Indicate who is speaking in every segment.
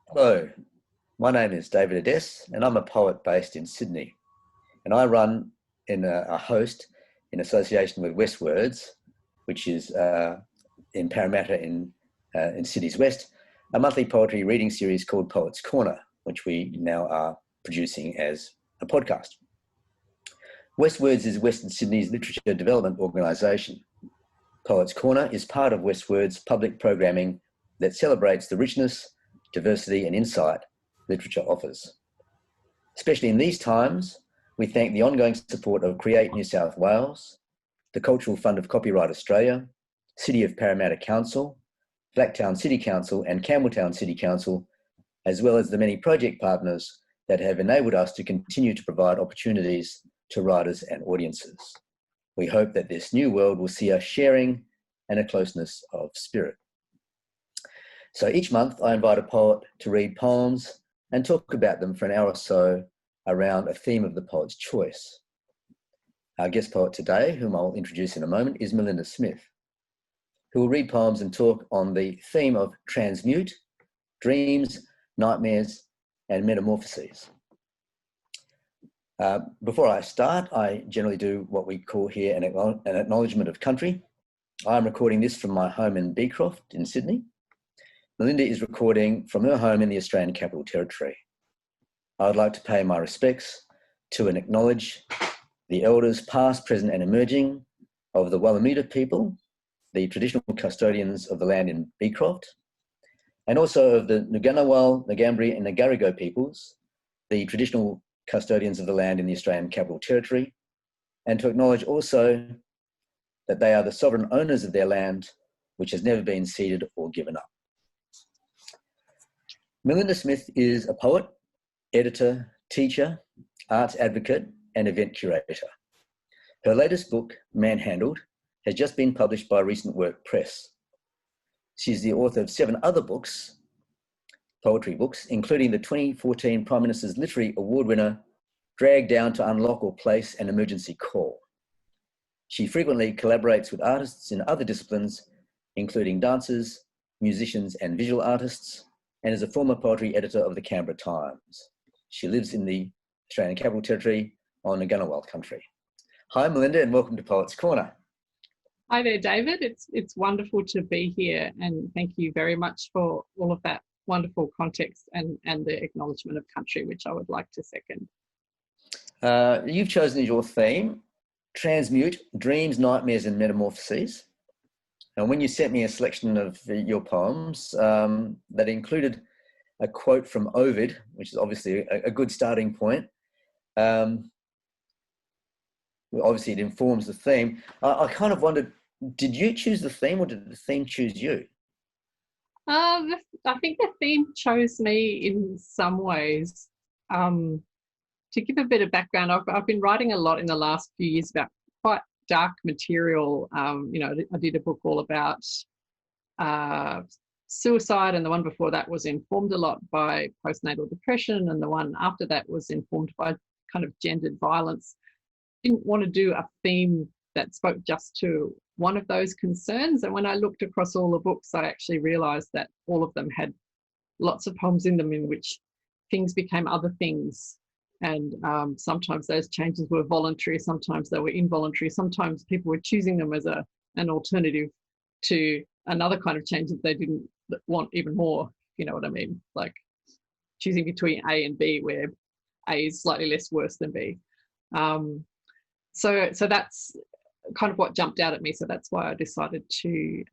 Speaker 1: Hello, my name is David Ades and I'm a poet based in Sydney. And I run a host in association with WestWords, which is in Parramatta in Sydney's West, a monthly poetry reading series called Poets Corner, which we now are producing as a podcast. WestWords is Western Sydney's literature development organisation. Poets Corner is part of WestWords' public programming that celebrates the richness, diversity and insight literature offers. Especially in these times, we thank the ongoing support of Create New South Wales, the Cultural Fund of Copyright Australia, City of Parramatta Council, Blacktown City Council and Campbelltown City Council, as well as the many project partners that have enabled us to continue to provide opportunities to writers and audiences. We hope that this new world will see us sharing and a closeness of spirit. So each month I invite a poet to read poems and talk about them for an hour or so around a theme of the poet's choice. Our guest poet today, whom I'll introduce in a moment, is Melinda Smith, who will read poems and talk on the theme of transmute, dreams, nightmares, and metamorphoses. Before I start, I generally do what we call here an acknowledgement of country. I'm recording this from my home in Beecroft in Sydney. Melinda is recording from her home in the Australian Capital Territory. I would like to pay my respects to and acknowledge the elders past, present and emerging of the Wallamita people, the traditional custodians of the land in Beecroft, and also of the Ngunnawal, Ngambri and Ngarigo peoples, the traditional custodians of the land in the Australian Capital Territory, and to acknowledge also that they are the sovereign owners of their land, which has never been ceded or given up. Melinda Smith is a poet, editor, teacher, arts advocate, and event curator. Her latest book, Manhandled, has just been published by Recent Work Press. She's the author of 7 other books, poetry books, including the 2014 Prime Minister's Literary Award winner, Dragged Down to Unlock or Place an Emergency Call. She frequently collaborates with artists in other disciplines, including dancers, musicians, and visual artists, and is a former poetry editor of the Canberra Times. She lives in the Australian Capital Territory on Ngunnawal Country. Hi, Melinda, and welcome to Poets Corner.
Speaker 2: Hi there, David. It's wonderful to be here, and thank you very much for all of that wonderful context and the acknowledgement of country, which I would like to second.
Speaker 1: You've chosen as your theme, transmute, dreams, nightmares, and metamorphoses. And when you sent me a selection of your poems, that included a quote from Ovid, which is obviously a good starting point. Obviously, it informs the theme. I kind of wondered, did you choose the theme or did the theme choose you?
Speaker 2: I think the theme chose me in some ways. To give a bit of background, I've been writing a lot in the last few years about quite dark material. I did a book all about suicide, and the one before that was informed a lot by postnatal depression, and the one after that was informed by kind of gendered violence. Didn't want to do a theme that spoke just to one of those concerns, and when I looked across all the books, I actually realized that all of them had lots of poems in them in which things became other things. And sometimes those changes were voluntary, sometimes they were involuntary, sometimes people were choosing them as an alternative to another kind of change that they didn't want even more, you know what I mean? Like choosing between A and B, where A is slightly less worse than B. So that's kind of what jumped out at me. So that's why I decided to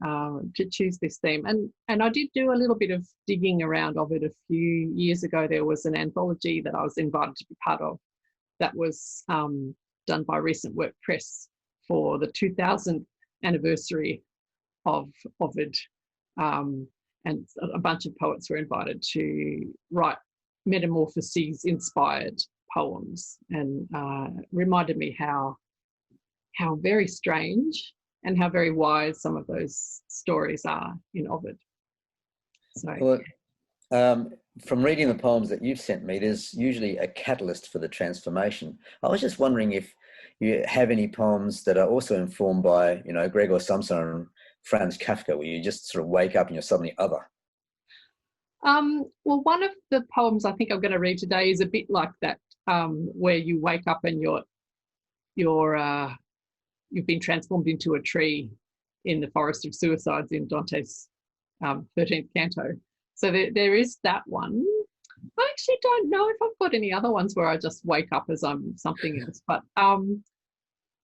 Speaker 2: choose this theme. And I did do a little bit of digging around of it a few years ago. There was an anthology that I was invited to be part of that was done by Recent Work Press for the 2000th anniversary of Ovid. And a bunch of poets were invited to write Metamorphoses inspired poems, and reminded me how very strange and how very wise some of those stories are in Ovid. So,
Speaker 1: from reading the poems that you've sent me, there's usually a catalyst for the transformation. I was just wondering if you have any poems that are also informed by, Gregor Samsa and Franz Kafka, where you just sort of wake up and you're suddenly other.
Speaker 2: Well, one of the poems I think I'm going to read today is a bit like that, where you wake up and you've been transformed into a tree in the Forest of Suicides in Dante's 13th Canto. So there is that one. I actually don't know if I've got any other ones where I just wake up as I'm something else, but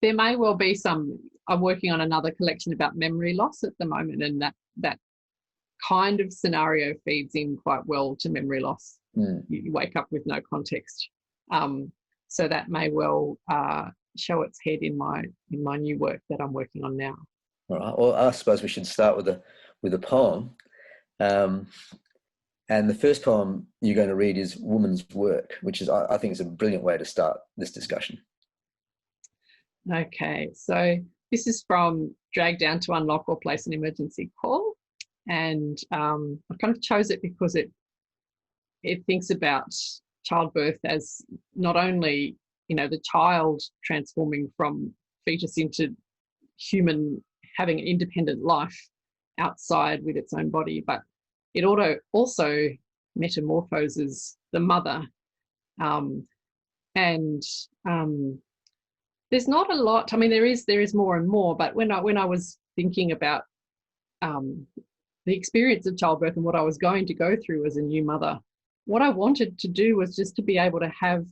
Speaker 2: there may well be some. I'm working on another collection about memory loss at the moment, and that kind of scenario feeds in quite well to memory loss. You wake up with no context. So that may well show its head in my new work that I'm working on now.
Speaker 1: All right. Well, I suppose we should start with a poem. And the first poem you're going to read is Woman's Work, which is, I think, is a brilliant way to start this discussion.
Speaker 2: Okay, so this is from Dragged Down to Unlock or Place an Emergency Call. And I kind of chose it because it thinks about childbirth as not only, the child transforming from fetus into human, having an independent life outside with its own body, but it also metamorphoses the mother. There's not a lot. I mean, there is more and more. But when I was thinking about the experience of childbirth and what I was going to go through as a new mother, what I wanted to do was just to be able to have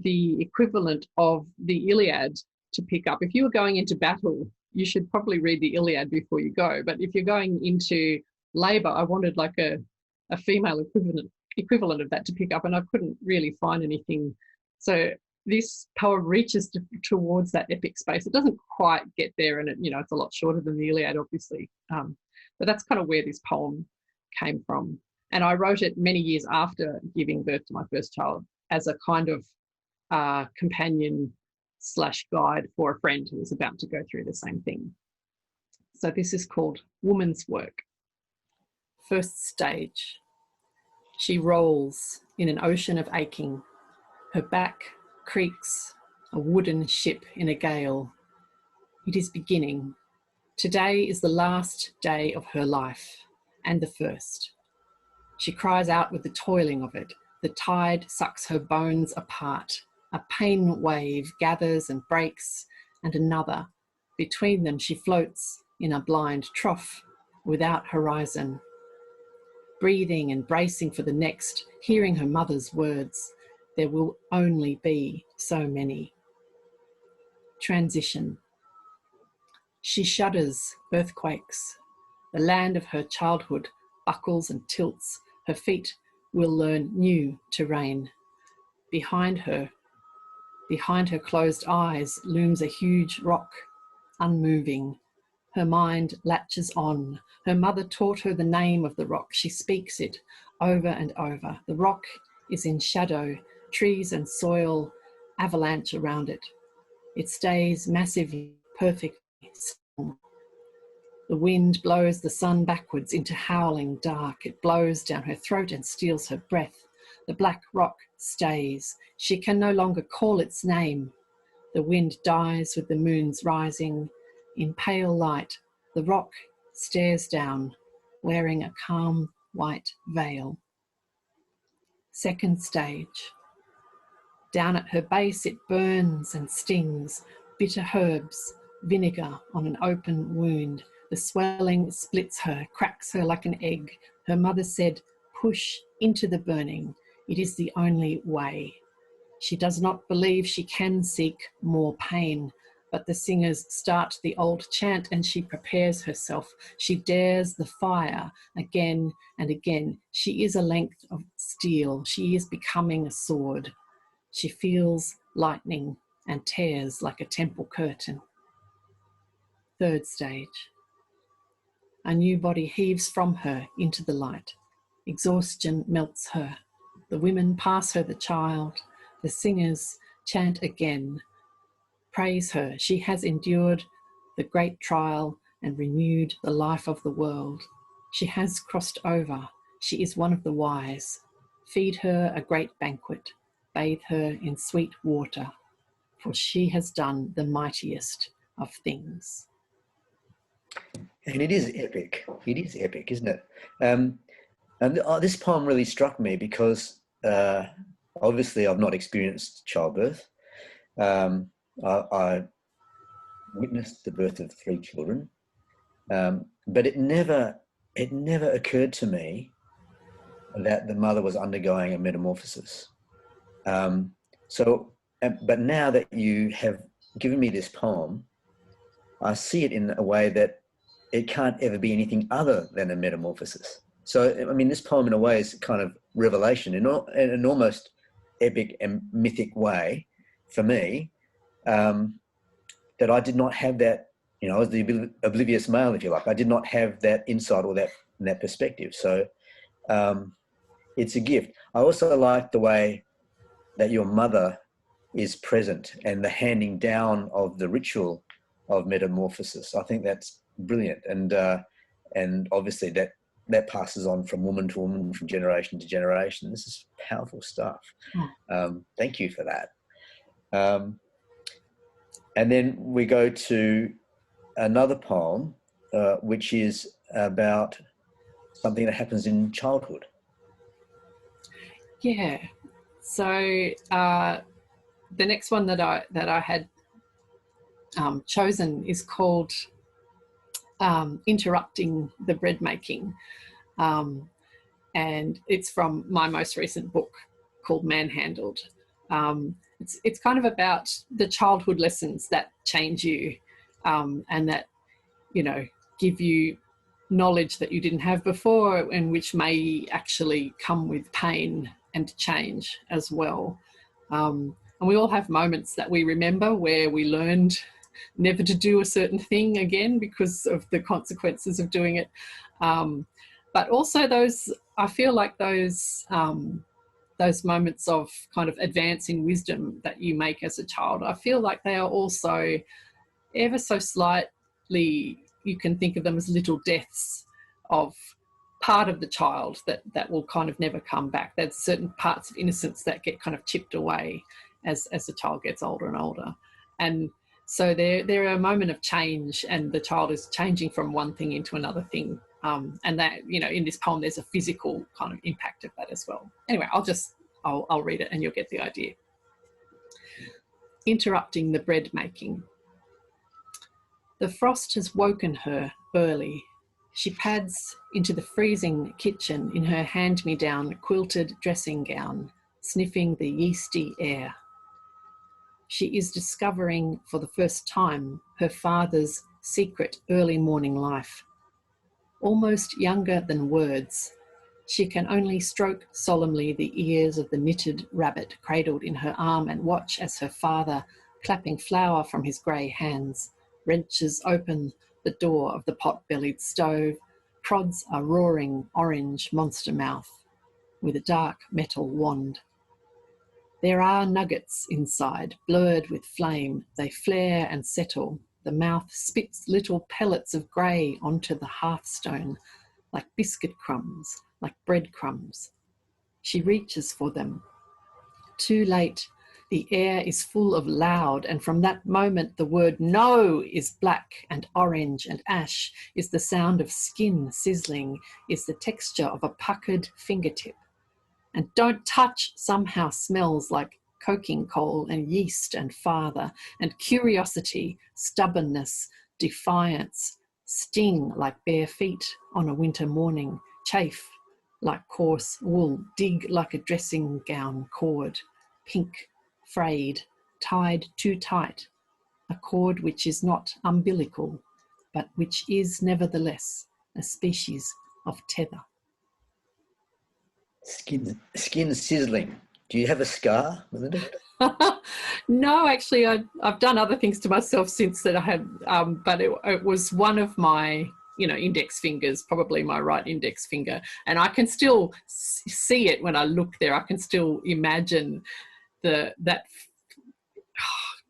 Speaker 2: the equivalent of the Iliad to pick up. If you were going into battle, you should probably read the Iliad before you go. But if you're going into labour, I wanted like a female equivalent of that to pick up, and I couldn't really find anything. So this poem reaches towards that epic space. It doesn't quite get there, and it's a lot shorter than the Iliad, obviously. But that's kind of where this poem came from. And I wrote it many years after giving birth to my first child as a kind of companion / guide for a friend who was about to go through the same thing. So this is called Woman's Work. First stage. She rolls in an ocean of aching. Her back creaks, a wooden ship in a gale. It is beginning. Today is the last day of her life, and the first. She cries out with the toiling of it. The tide sucks her bones apart. A pain wave gathers and breaks, and another. Between them she floats in a blind trough without horizon. Breathing and bracing for the next, hearing her mother's words. There will only be so many. Transition. She shudders, earthquakes. The land of her childhood buckles and tilts. Her feet will learn new terrain. Behind her closed eyes looms a huge rock, unmoving. Her mind latches on. Her mother taught her the name of the rock. She speaks it over and over. The rock is in shadow, trees and soil avalanche around it. It stays massively, perfectly still. The wind blows the sun backwards into howling dark. It blows down her throat and steals her breath. The black rock stays. She can no longer call its name. The wind dies with the moon's rising. In pale light, the rock stares down, wearing a calm white veil. Second stage. Down at her base it burns and stings. Bitter herbs, vinegar on an open wound. The swelling splits her, cracks her like an egg. Her mother said, "Push into the burning. It is the only way." She does not believe she can seek more pain, but the singers start the old chant and she prepares herself. She dares the fire again and again. She is a length of steel. She is becoming a sword. She feels lightning and tears like a temple curtain. Third stage. A new body heaves from her into the light. Exhaustion melts her. The women pass her the child. The singers chant again. Praise her. She has endured the great trial and renewed the life of the world. She has crossed over. She is one of the wise. Feed her a great banquet. Bathe her in sweet water, for she has done the mightiest of things.
Speaker 1: And it is epic. It is epic, isn't it? And this poem really struck me because obviously I've not experienced childbirth. I witnessed the birth of 3 children, but it never occurred to me that the mother was undergoing a metamorphosis. But now that you have given me this poem, I see it in a way that it can't ever be anything other than a metamorphosis. So, I mean, this poem in a way is kind of revelation in an almost epic and mythic way for me, that I did not have that, I was the oblivious male, if you like. I did not have that insight or that perspective. So it's a gift. I also like the way that your mother is present and the handing down of the ritual of metamorphosis. I think that's brilliant. And obviously that passes on from woman to woman, from generation to generation. This is powerful stuff. Thank you for that. And then we go to another poem, which is about something that happens in childhood.
Speaker 2: Yeah. So the next one that I had chosen is called Interrupting the Bread Making. And it's from my most recent book called Manhandled. It's kind of about the childhood lessons that change you, and that, give you knowledge that you didn't have before, and which may actually come with pain and change as well. And we all have moments that we remember where we learned never to do a certain thing again because of the consequences of doing it. But also I feel like those moments of kind of advancing wisdom that you make as a child, I feel like they are also ever so slightly, you can think of them as little deaths of part of the child that will kind of never come back. There's certain parts of innocence that get kind of chipped away as the child gets older and older. And so they're a moment of change, and the child is changing from one thing into another thing. And that, in this poem, there's a physical kind of impact of that as well. Anyway, I'll read it and you'll get the idea. Interrupting the bread making. The frost has woken her early. She pads into the freezing kitchen in her hand-me-down quilted dressing gown, sniffing the yeasty air. She is discovering for the first time her father's secret early morning life. Almost younger than words, she can only stroke solemnly the ears of the knitted rabbit cradled in her arm and watch as her father, clapping flour from his grey hands, wrenches open the door of the pot-bellied stove, prods a roaring orange monster mouth with a dark metal wand. There are nuggets inside, blurred with flame. They flare and settle. The mouth spits little pellets of grey onto the hearthstone, like biscuit crumbs, like bread crumbs. She reaches for them. Too late. The air is full of loud, and from that moment the word no is black and orange and ash, is the sound of skin sizzling, is the texture of a puckered fingertip. And don't touch somehow smells like coking coal and yeast and father, and curiosity, stubbornness, defiance, sting like bare feet on a winter morning, chafe like coarse wool, dig like a dressing gown cord, pink, frayed, tied too tight, a cord which is not umbilical, but which is nevertheless a species of tether.
Speaker 1: Skin sizzling. Do you have a scar, Melinda?
Speaker 2: No, actually, I've done other things to myself since that I had, but it was one of my, index fingers, probably my right index finger, and I can still see it when I look there. I can still imagine that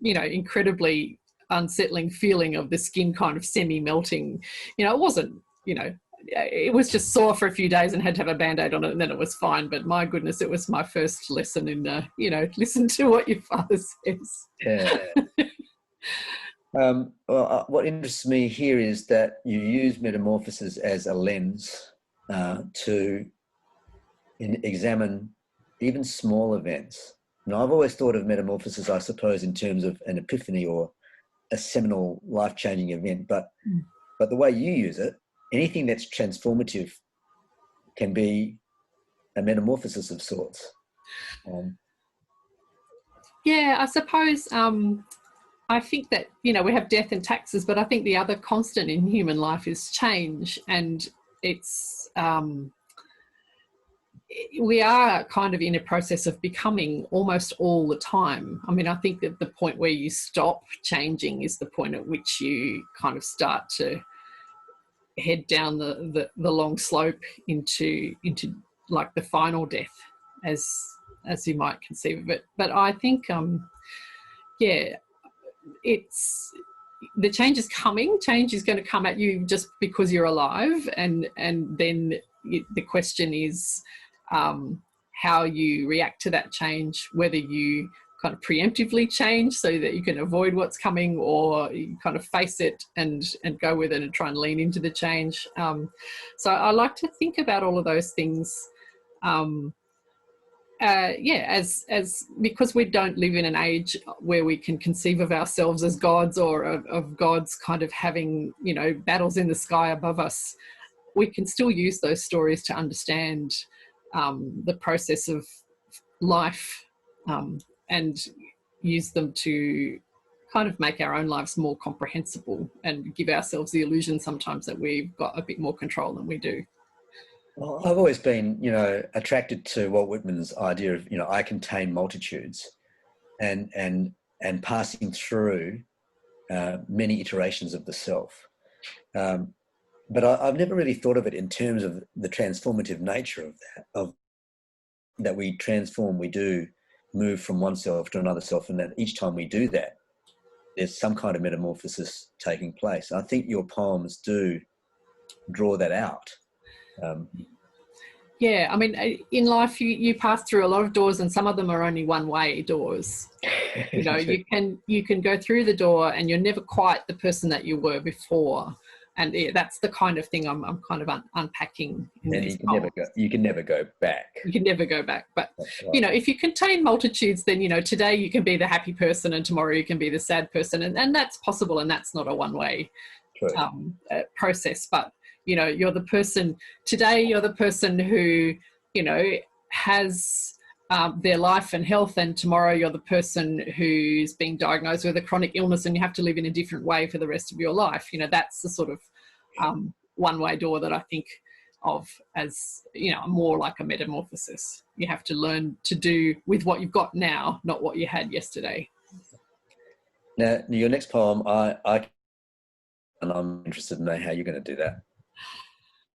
Speaker 2: incredibly unsettling feeling of the skin kind of semi-melting. It wasn't, it was just sore for a few days and had to have a Band-Aid on it, and then it was fine. But my goodness, it was my first lesson in, listen to what your father says.
Speaker 1: Yeah. What interests me here is that you use metamorphosis as a lens to examine even small events. Now, I've always thought of metamorphosis, I suppose, in terms of an epiphany or a seminal life-changing event, but the way you use it, anything that's transformative can be a metamorphosis of sorts.
Speaker 2: Yeah, I suppose I think that, you know, we have death and taxes, but I think the other constant in human life is change, and it's we are kind of in a process of becoming almost all the time. I mean, I think that the point where you stop changing is the point at which you kind of start to head down the long slope into like the final death, as you might conceive of it. But I think yeah, it's, the change is coming. Change is going to come at you just because you're alive, and then the question is how you react to that change, whether you kind of preemptively change so that you can avoid what's coming, or you kind of face it and go with it and try and lean into the change. So I like to think about all of those things. Yeah, as because we don't live in an age where we can conceive of ourselves as gods, or of gods kind of having, you know, battles in the sky above us, we can still use those stories to understand the process of life, and use them to kind of make our own lives more comprehensible, and give ourselves the illusion sometimes that we've got a bit more control than we do.
Speaker 1: Well, I've always been, you know, attracted to Walt Whitman's idea of, you know, I contain multitudes, and passing through many iterations of the self. But I've never really thought of it in terms of the transformative nature of that, of that we transform, we do move from one self to another self, and that each time we do that, there's some kind of metamorphosis taking place. I think your poems do draw that out.
Speaker 2: Yeah, I mean, in life you pass through a lot of doors, and some of them are only one-way doors. You know, you can go through the door and you're never quite the person that you were before. And that's the kind of thing I'm kind of unpacking in
Speaker 1: and
Speaker 2: these
Speaker 1: poems. You can never go back.
Speaker 2: You can never go back. But,
Speaker 1: right.
Speaker 2: You know, if you contain multitudes, then, you know, today you can be the happy person and tomorrow you can be the sad person. And that's possible, and that's not a one-way process. But, you know, you're the person, today you're the person who, you know, has their life and health, and tomorrow you're the person who's being diagnosed with a chronic illness and you have to live in a different way for the rest of your life. You know, that's the sort of one-way door that I think of as, you know, more like a metamorphosis. You have to learn to do with what you've got now, not what you had yesterday.
Speaker 1: Now, your next poem, and I'm interested to know how you're going to do that.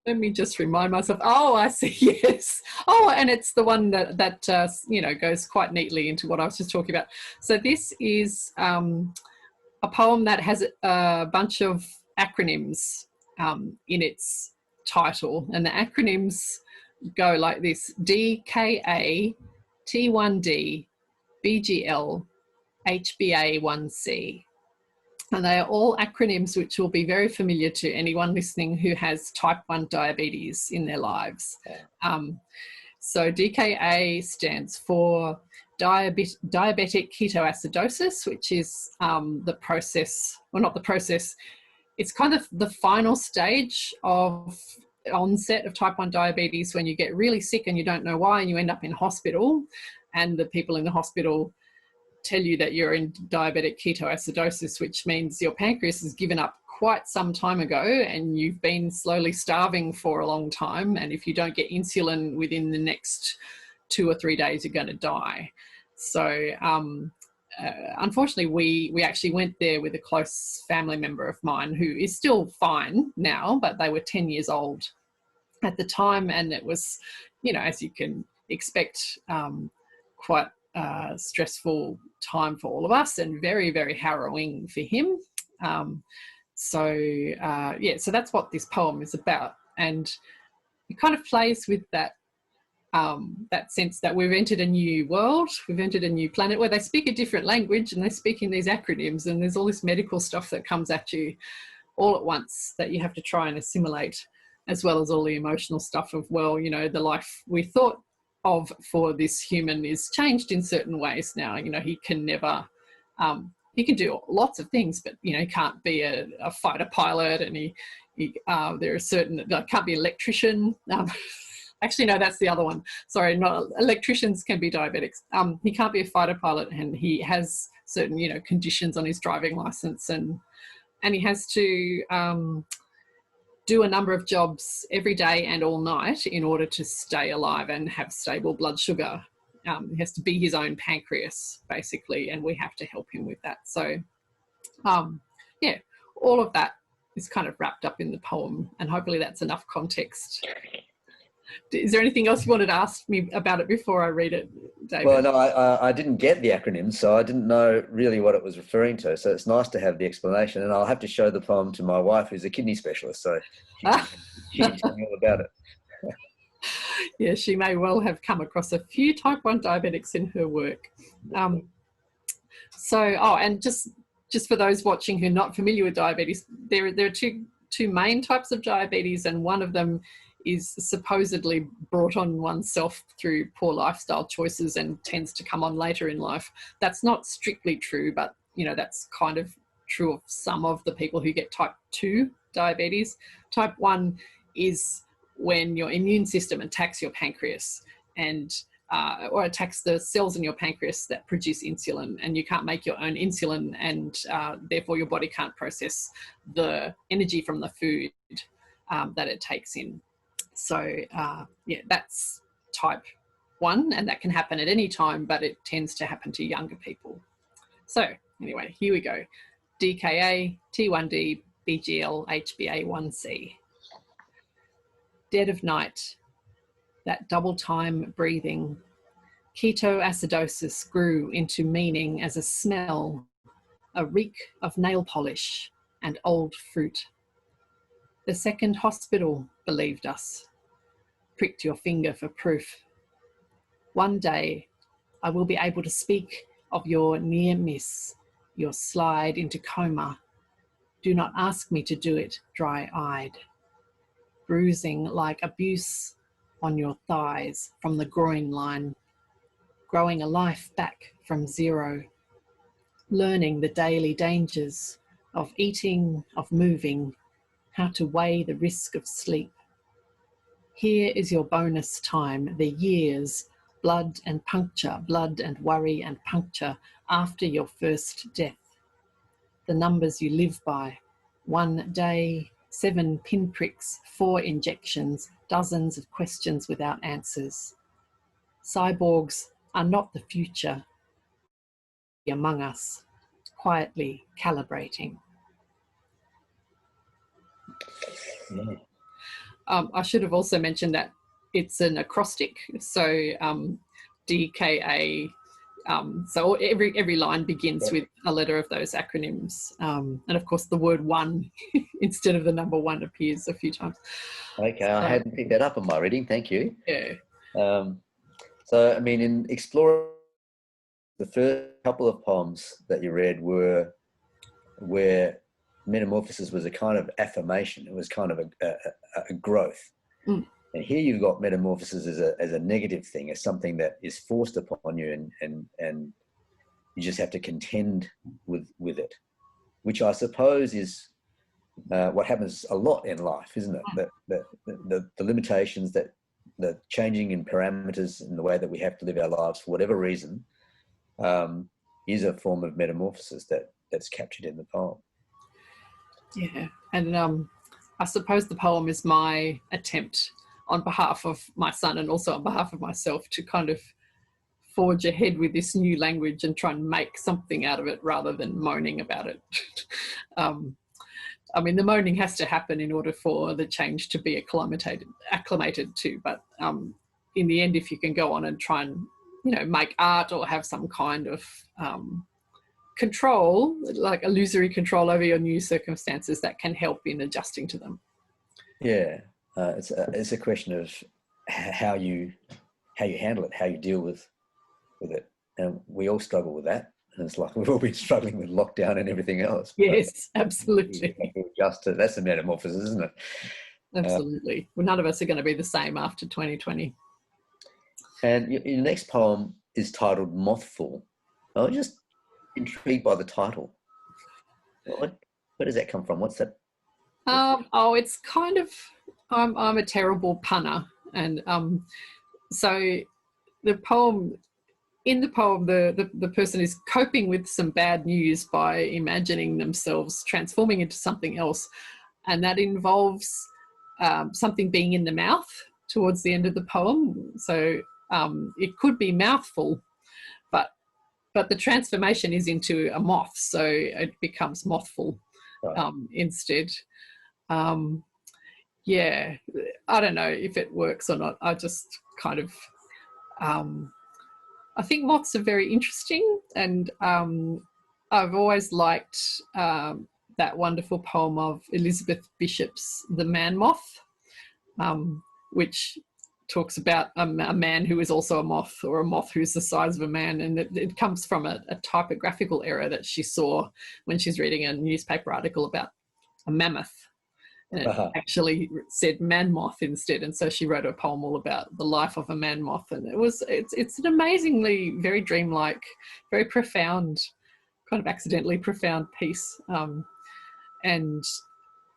Speaker 2: Let me just remind myself. Oh, I see. Yes. Oh, and it's the one that you know, goes quite neatly into what I was just talking about. So this is a poem that has a bunch of acronyms in its title, and the acronyms go like this: DKA, T1D, BGL, HbA1c. And they are all acronyms which will be very familiar to anyone listening who has type 1 diabetes in their lives. So DKA stands for diabetic ketoacidosis, which is the process, well, not the process, it's kind of the final stage of onset of type 1 diabetes, when you get really sick and you don't know why, and you end up in hospital, and the people in the hospital tell you that you're in diabetic ketoacidosis, which means your pancreas has given up quite some time ago and you've been slowly starving for a long time, and if you don't get insulin within the next 2 or 3 days, you're going to die. So unfortunately we actually went there with a close family member of mine who is still fine now, but they were 10 years old at the time, and it was, you know, as you can expect, quite stressful time for all of us, and very, very harrowing for him. Yeah, so that's what this poem is about, and it kind of plays with that that sense that we've entered a new world, we've entered a new planet where they speak a different language and they speak in these acronyms, and there's all this medical stuff that comes at you all at once that you have to try and assimilate, as well as all the emotional stuff of, well, you know, the life we thought for this human is changed in certain ways now. You know, he can never, he can do lots of things, but, you know, he can't be a fighter pilot, and there are certain, can't be an electrician. Actually, no, that's the other one. Sorry, not electricians can be diabetics. He can't be a fighter pilot, and he has certain, you know, conditions on his driving license, and he has to do a number of jobs every day and all night in order to stay alive and have stable blood sugar. He has to be his own pancreas, basically, and we have to help him with that. So, yeah, all of that is kind of wrapped up in the poem, and hopefully that's enough context. Is there anything else you wanted to ask me about it before I read it, David?
Speaker 1: Well, no, I didn't get the acronym, so I didn't know really what it was referring to. So it's nice to have the explanation, and I'll have to show the poem to my wife, who's a kidney specialist, so she can tell me all about it.
Speaker 2: Yeah, she may well have come across a few type 1 diabetics in her work. And just for those watching who are not familiar with diabetes, there are two main types of diabetes, and one of them is supposedly brought on oneself through poor lifestyle choices and tends to come on later in life. That's not strictly true, but, you know, that's kind of true of some of the people who get type 2 diabetes. Type 1 is when your immune system attacks your pancreas or attacks the cells in your pancreas that produce insulin, and you can't make your own insulin, and therefore your body can't process the energy from the food that it takes in. So, yeah, that's type 1, and that can happen at any time, but it tends to happen to younger people. So, anyway, here we go. DKA, T1D, BGL, HbA1c. Dead of night, that double time breathing. Ketoacidosis grew into meaning as a smell, a reek of nail polish and old fruit. The second hospital believed us, pricked your finger for proof. One day I will be able to speak of your near miss, your slide into coma. Do not ask me to do it dry-eyed. Bruising like abuse on your thighs from the groin line, growing a life back from zero, learning the daily dangers of eating, of moving, how to weigh the risk of sleep. Here is your bonus time, the years, blood and puncture, blood and worry and puncture after your first death. The numbers you live by, 1 day, 7 pinpricks, 4 injections, dozens of questions without answers. Cyborgs are not the future. Among us, quietly calibrating.
Speaker 1: Yeah.
Speaker 2: I should have also mentioned that it's an acrostic, so DKA, so every line begins with a letter of those acronyms, and of course the word 1 instead of the number 1 appears a few times.
Speaker 1: Okay, so, I hadn't picked that up on my reading, thank you.
Speaker 2: Yeah.
Speaker 1: So, I mean, in exploring, the first couple of poems that you read were where Metamorphosis was a kind of affirmation. It was kind of a growth. Mm. And here you've got Metamorphosis as a negative thing, as something that is forced upon you, and you just have to contend with it, which I suppose is what happens a lot in life, isn't it? The limitations, that the changing in parameters in the way that we have to live our lives for whatever reason is a form of metamorphosis that's captured in the poem.
Speaker 2: Yeah, and I suppose the poem is my attempt on behalf of my son and also on behalf of myself to kind of forge ahead with this new language and try and make something out of it rather than moaning about it. I mean, the moaning has to happen in order for the change to be acclimated to, but in the end, if you can go on and try and, you know, make art or have some kind of control, like illusory control over your new circumstances, that can help in adjusting to them.
Speaker 1: Yeah, it's a question of how you handle it, how you deal with it, and we all struggle with that. And it's like we've all been struggling with lockdown and everything else.
Speaker 2: Yes, absolutely.
Speaker 1: That's a metamorphosis, isn't it?
Speaker 2: Absolutely. Well, none of us are going to be the same after 2020.
Speaker 1: And your next poem is titled Mothful. I was just intrigued by the title. Where does that come from? What's that?
Speaker 2: Oh, it's kind of, I'm a terrible punner. And so the poem, in the poem, the person is coping with some bad news by imagining themselves transforming into something else. And that involves something being in the mouth towards the end of the poem. So it could be mouthful, but the transformation is into a moth, so it becomes mothful instead. Yeah, I don't know if it works or not. I just kind of, I think moths are very interesting, and I've always liked that wonderful poem of Elizabeth Bishop's The Man Moth, which talks about a man who is also a moth, or a moth who's the size of a man, and it comes from a typographical error that she saw when she's reading a newspaper article about a mammoth, and it actually said man moth instead, and so she wrote a poem all about the life of a man moth, and it's an amazingly very dreamlike, very profound, kind of accidentally profound piece. And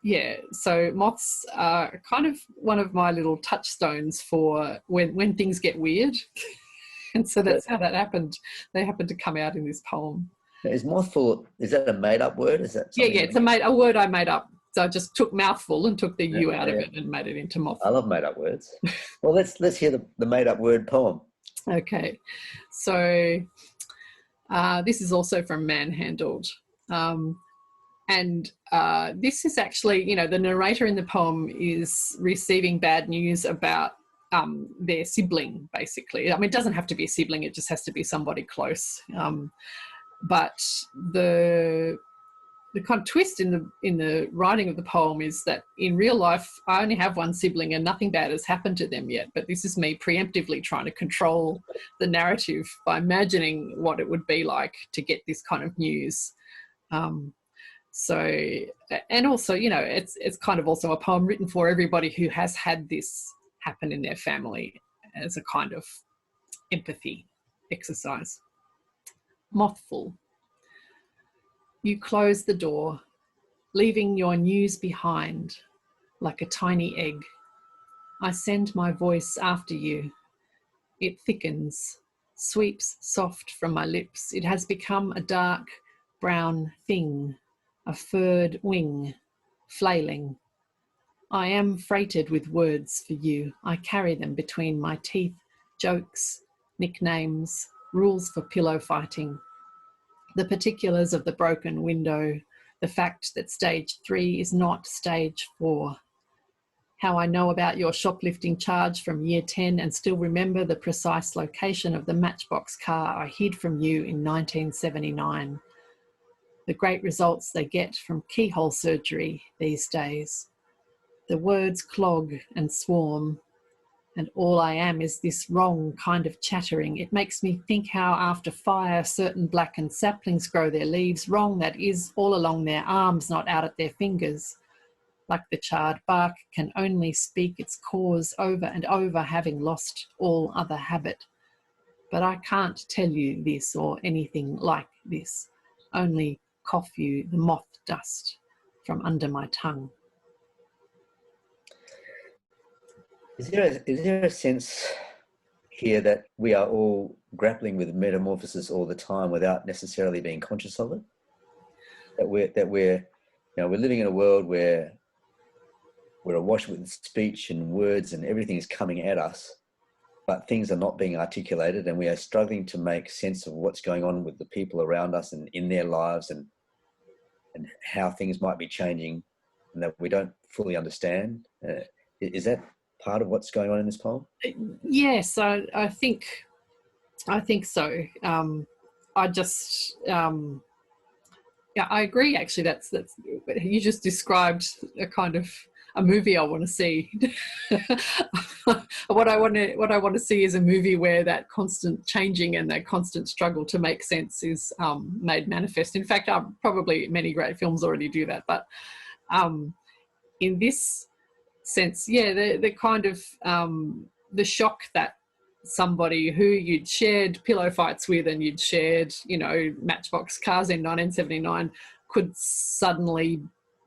Speaker 2: yeah, so moths are kind of one of my little touchstones for when things get weird. And so that's how that happened. They happened to come out in this poem.
Speaker 1: Is mothful, is that a made-up word? Is that
Speaker 2: yeah, it's a word I made up. So I just took mouthful and took the U out of it and made it into moth.
Speaker 1: I love made-up words. Well, let's hear the made-up word poem.
Speaker 2: Okay, so this is also from Manhandled. And this is actually, the narrator in the poem is receiving bad news about their sibling, basically. I mean, it doesn't have to be a sibling, it just has to be somebody close. But the kind of twist in the writing of the poem is that in real life, I only have one sibling and nothing bad has happened to them yet. But this is me preemptively trying to control the narrative by imagining what it would be like to get this kind of news. So, and also, it's kind of also a poem written for everybody who has had this happen in their family as a kind of empathy exercise. Mothful. You close the door, leaving your news behind like a tiny egg. I send my voice after you. It thickens, sweeps soft from my lips. It has become a dark brown thing, a furred wing, flailing. I am freighted with words for you. I carry them between my teeth, jokes, nicknames, rules for pillow fighting, the particulars of the broken window, the fact that stage 3 is not stage 4. How I know about your shoplifting charge from year 10 and still remember the precise location of the matchbox car I hid from you in 1979. The great results they get from keyhole surgery these days. The words clog and swarm, and all I am is this wrong kind of chattering. It makes me think how after fire certain blackened saplings grow their leaves, wrong that is, all along their arms, not out at their fingers. Like the charred bark can only speak its cause over and over, having lost all other habit. But I can't tell you this or anything like this, only cough you the moth dust from under my tongue.
Speaker 1: Is there a sense here that we are all grappling with metamorphosis all the time without necessarily being conscious of it? That we're living in a world where we're awash with speech and words and everything is coming at us, but things are not being articulated, and we are struggling to make sense of what's going on with the people around us and in their lives, and how things might be changing, and that we don't fully understand. Is that part of what's going on in this poem?
Speaker 2: Yes, I think so. I just yeah, I agree. Actually, that's you just described a kind of a movie I want to see. What I want to see is a movie where that constant changing and that constant struggle to make sense is made manifest. In fact, probably many great films already do that, but in this sense, yeah, the kind of the shock that somebody who you'd shared pillow fights with and you'd shared, you know, Matchbox cars in 1979 could suddenly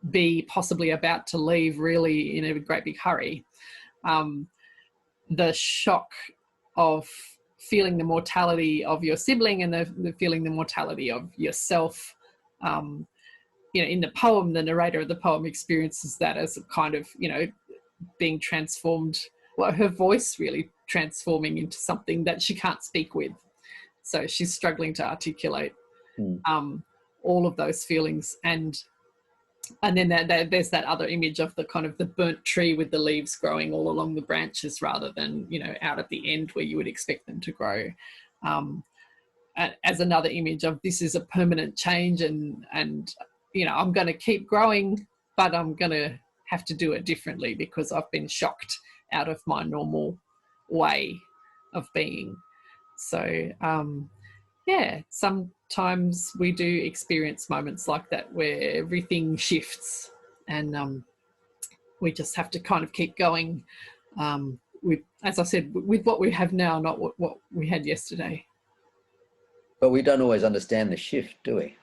Speaker 2: be possibly about to leave really in a great big hurry. The shock of feeling the mortality of your sibling and the feeling the mortality of yourself. You know, in the poem, the narrator of the poem experiences that as a kind of, you know, being transformed, well, her voice really transforming into something that she can't speak with. So she's struggling to articulate all of those feelings. And then there's that other image of the kind of the burnt tree with the leaves growing all along the branches rather than, you know, out at the end where you would expect them to grow. As another image of this is a permanent change and you know, I'm going to keep growing, but I'm going to have to do it differently because I've been shocked out of my normal way of being. So, yeah, sometimes we do experience moments like that where everything shifts and we just have to kind of keep going with, as I said, with what we have now, not what we had yesterday.
Speaker 1: But we don't always understand the shift, do we?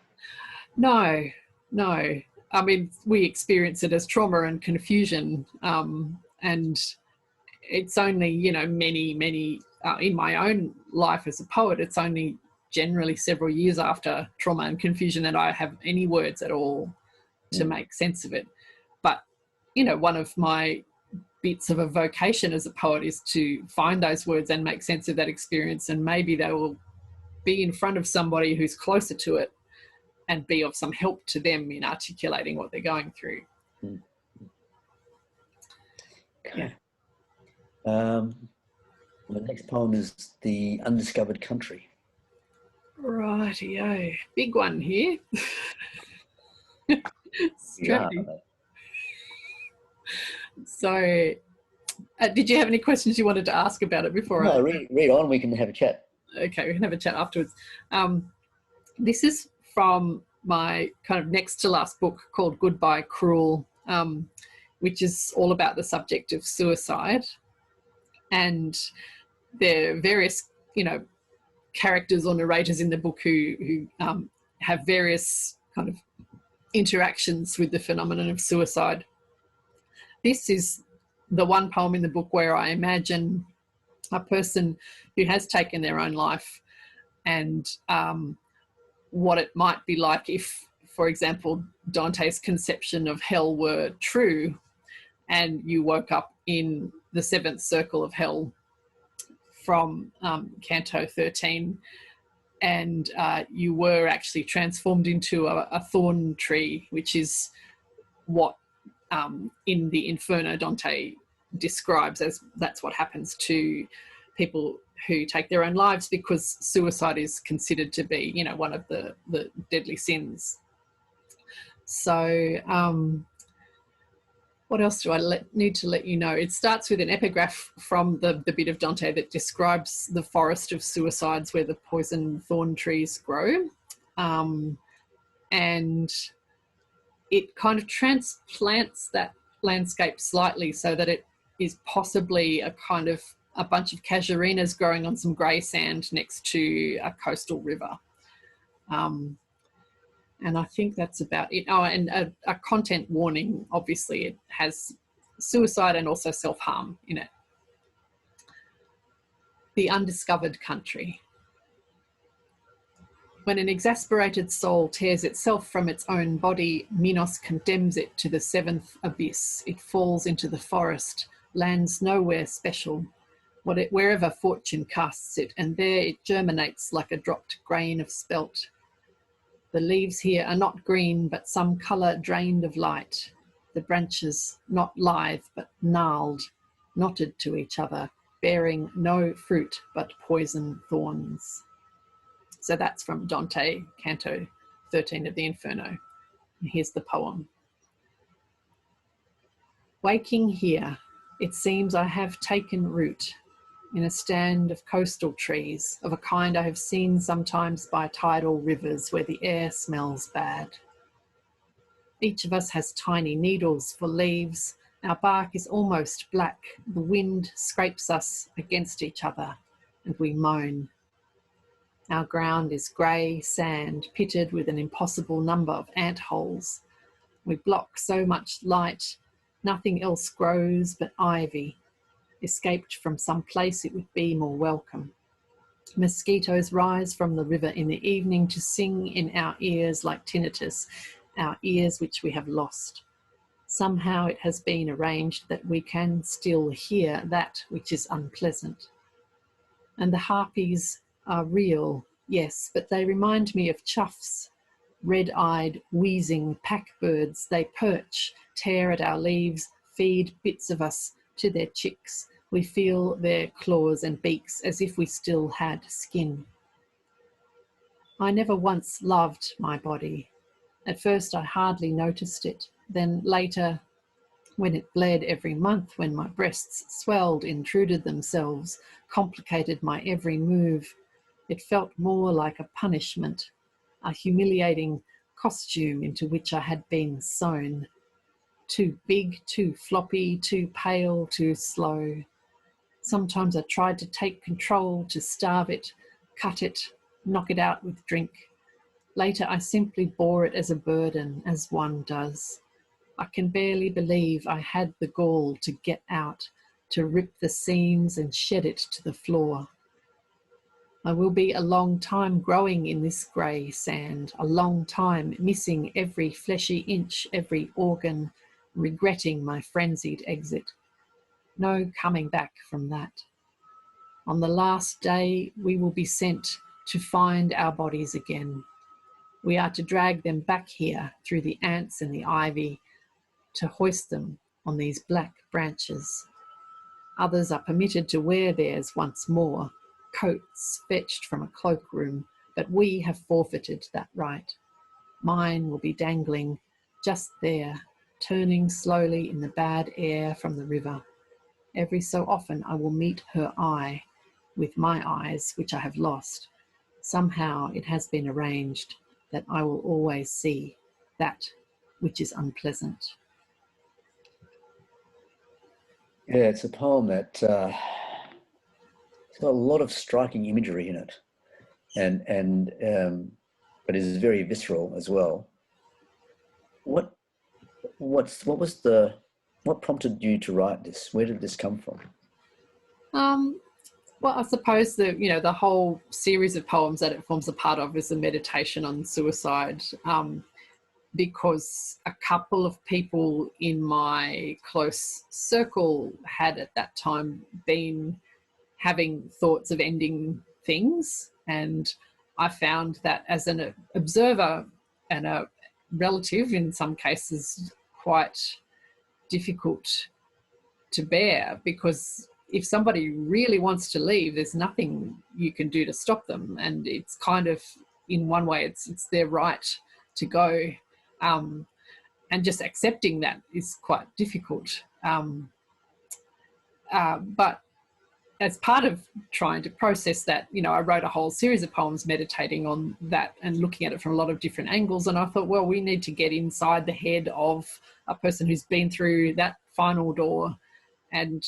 Speaker 2: No. I mean, we experience it as trauma and confusion, and it's only, you know, many in my own life as a poet, it's only generally several years after trauma and confusion that I have any words at all to make sense of it. But, you know, one of my bits of a vocation as a poet is to find those words and make sense of that experience, and maybe they will be in front of somebody who's closer to it and be of some help to them in articulating what they're going through.
Speaker 1: Okay. The next poem is The Undiscovered Country.
Speaker 2: Rightio. Big one here.
Speaker 1: Yeah.
Speaker 2: So, did you have any questions you wanted to ask about it before?
Speaker 1: No, read on. We can have a chat.
Speaker 2: Okay, we can have a chat afterwards. This is from my kind of next to last book called Goodbye Cruel, which is all about the subject of suicide. And there are various, you know, characters or narrators in the book who have various kind of interactions with the phenomenon of suicide. This is the one poem in the book where I imagine a person who has taken their own life and what it might be like if, for example, Dante's conception of hell were true and you woke up in the seventh circle of hell from Canto 13 and you were actually transformed into a thorn tree, which is what in the Inferno Dante describes as that's what happens to people who take their own lives, because suicide is considered to be, you know, one of the deadly sins. So what else do I need to let you know? It starts with an epigraph from the bit of Dante that describes the forest of suicides where the poison thorn trees grow. And it kind of transplants that landscape slightly so that it is possibly a kind of a bunch of casuarinas growing on some grey sand next to a coastal river. And I think that's about it. Oh, and a content warning, obviously. It has suicide and also self-harm in it. The Undiscovered Country. When an exasperated soul tears itself from its own body, Minos condemns it to the seventh abyss. It falls into the forest, lands nowhere special, wherever fortune casts it, and there it germinates like a dropped grain of spelt. The leaves here are not green, but some colour drained of light. The branches not lithe, but gnarled, knotted to each other, bearing no fruit but poison thorns. So that's from Dante, Canto 13 of the Inferno. And here's the poem. Waking here, it seems I have taken root in a stand of coastal trees, of a kind I have seen sometimes by tidal rivers where the air smells bad. Each of us has tiny needles for leaves. Our bark is almost black. The wind scrapes us against each other. and we moan. Our ground is grey sand, pitted with an impossible number of ant holes. We block so much light, nothing else grows but ivy, escaped from some place it would be more welcome. Mosquitoes rise from the river in the evening to sing in our ears like tinnitus, our ears which we have lost. Somehow it has been arranged that we can still hear that which is unpleasant. And the harpies are real, yes, but they remind me of choughs, red-eyed, wheezing pack birds. They perch, tear at our leaves, feed bits of us to their chicks. We feel their claws and beaks as if we still had skin. I never once loved my body. At first I hardly noticed it. Then later, when it bled every month, when my breasts swelled, intruded themselves, complicated my every move, it felt more like a punishment, a humiliating costume into which I had been sewn. Too big, too floppy, too pale, too slow. Sometimes I tried to take control, to starve it, cut it, knock it out with drink. Later I simply bore it as a burden, as one does. I can barely believe I had the gall to get out, to rip the seams and shed it to the floor. I will be a long time growing in this grey sand, a long time missing every fleshy inch, every organ, regretting my frenzied exit. No coming back from that. On the last day, we will be sent to find our bodies again. We are to drag them back here through the ants and the ivy, to hoist them on these black branches. Others are permitted to wear theirs once more, coats fetched from a cloakroom, but we have forfeited that right. Mine will be dangling just there, turning slowly in the bad air from the river. Every so often I will meet her eye with my eyes, which I have lost. Somehow it has been arranged that I will always see that which is unpleasant.
Speaker 1: Yeah, it's a poem that it's got a lot of striking imagery in it, but is very visceral as well. What prompted you to write this? Where did this come from?
Speaker 2: Well, I suppose the whole series of poems that it forms a part of is a meditation on suicide, because a couple of people in my close circle had at that time been having thoughts of ending things, and I found that as an observer and a relative in some cases quite difficult to bear, because if somebody really wants to leave, there's nothing you can do to stop them, and it's kind of, in one way, it's their right to go, and just accepting that is quite difficult. But as part of trying to process that, I wrote a whole series of poems meditating on that and looking at it from a lot of different angles. And I thought, well, we need to get inside the head of a person who's been through that final door and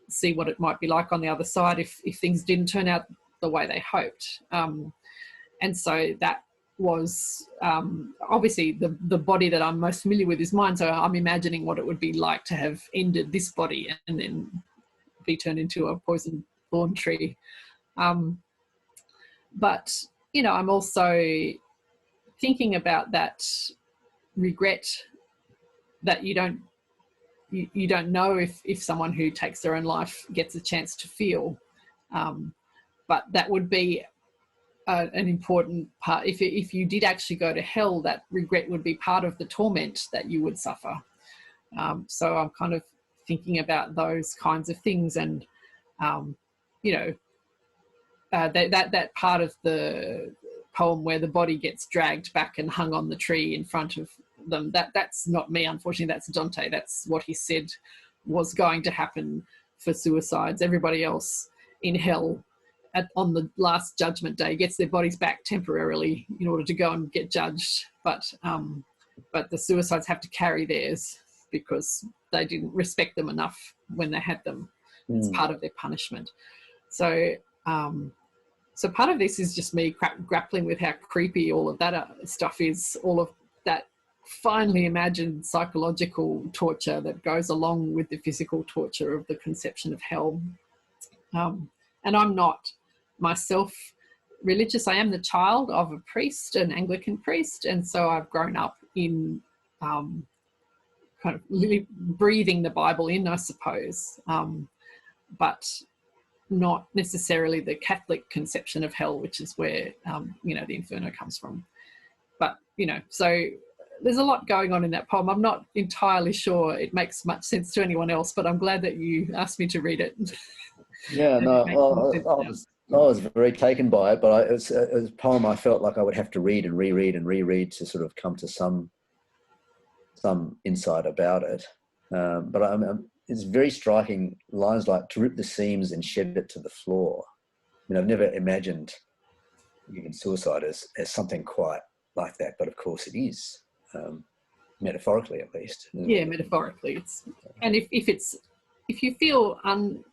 Speaker 2: see what it might be like on the other side if things didn't turn out the way they hoped. And so that was obviously the body that I'm most familiar with is mine. So I'm imagining what it would be like to have ended this body and then be turned into a poison thorn tree. But, I'm also thinking about that regret that you don't know if someone who takes their own life gets a chance to feel. But that would be an important part. If you did actually go to hell, that regret would be part of the torment that you would suffer. So I'm kind of thinking about those kinds of things, and that part of the poem where the body gets dragged back and hung on the tree in front of them, that's not me, unfortunately. That's Dante. That's what he said was going to happen for suicides. Everybody else in hell on the last judgment day gets their bodies back temporarily in order to go and get judged, but the suicides have to carry theirs because they didn't respect them enough when they had them. It's part of their punishment. So, so part of this is just me grappling with how creepy all of that stuff is, all of that finely imagined psychological torture that goes along with the physical torture of the conception of hell. And I'm not myself religious. I am the child of a priest, an Anglican priest, and so I've grown up in kind of breathing the Bible in, I suppose, but not necessarily the Catholic conception of hell, which is where, you know, the Inferno comes from. But, you know, so there's a lot going on in that poem. I'm not entirely sure it makes much sense to anyone else, but I'm glad that you asked me to read it.
Speaker 1: Yeah, no, well, I was very taken by it, but it was a poem I felt like I would have to read and reread to sort of come to some insight about it. But it's very striking lines like, to rip the seams and shed it to the floor. I mean, I've never imagined even suicide as something quite like that, but of course it is, metaphorically at least.
Speaker 2: Yeah, metaphorically. And if you feel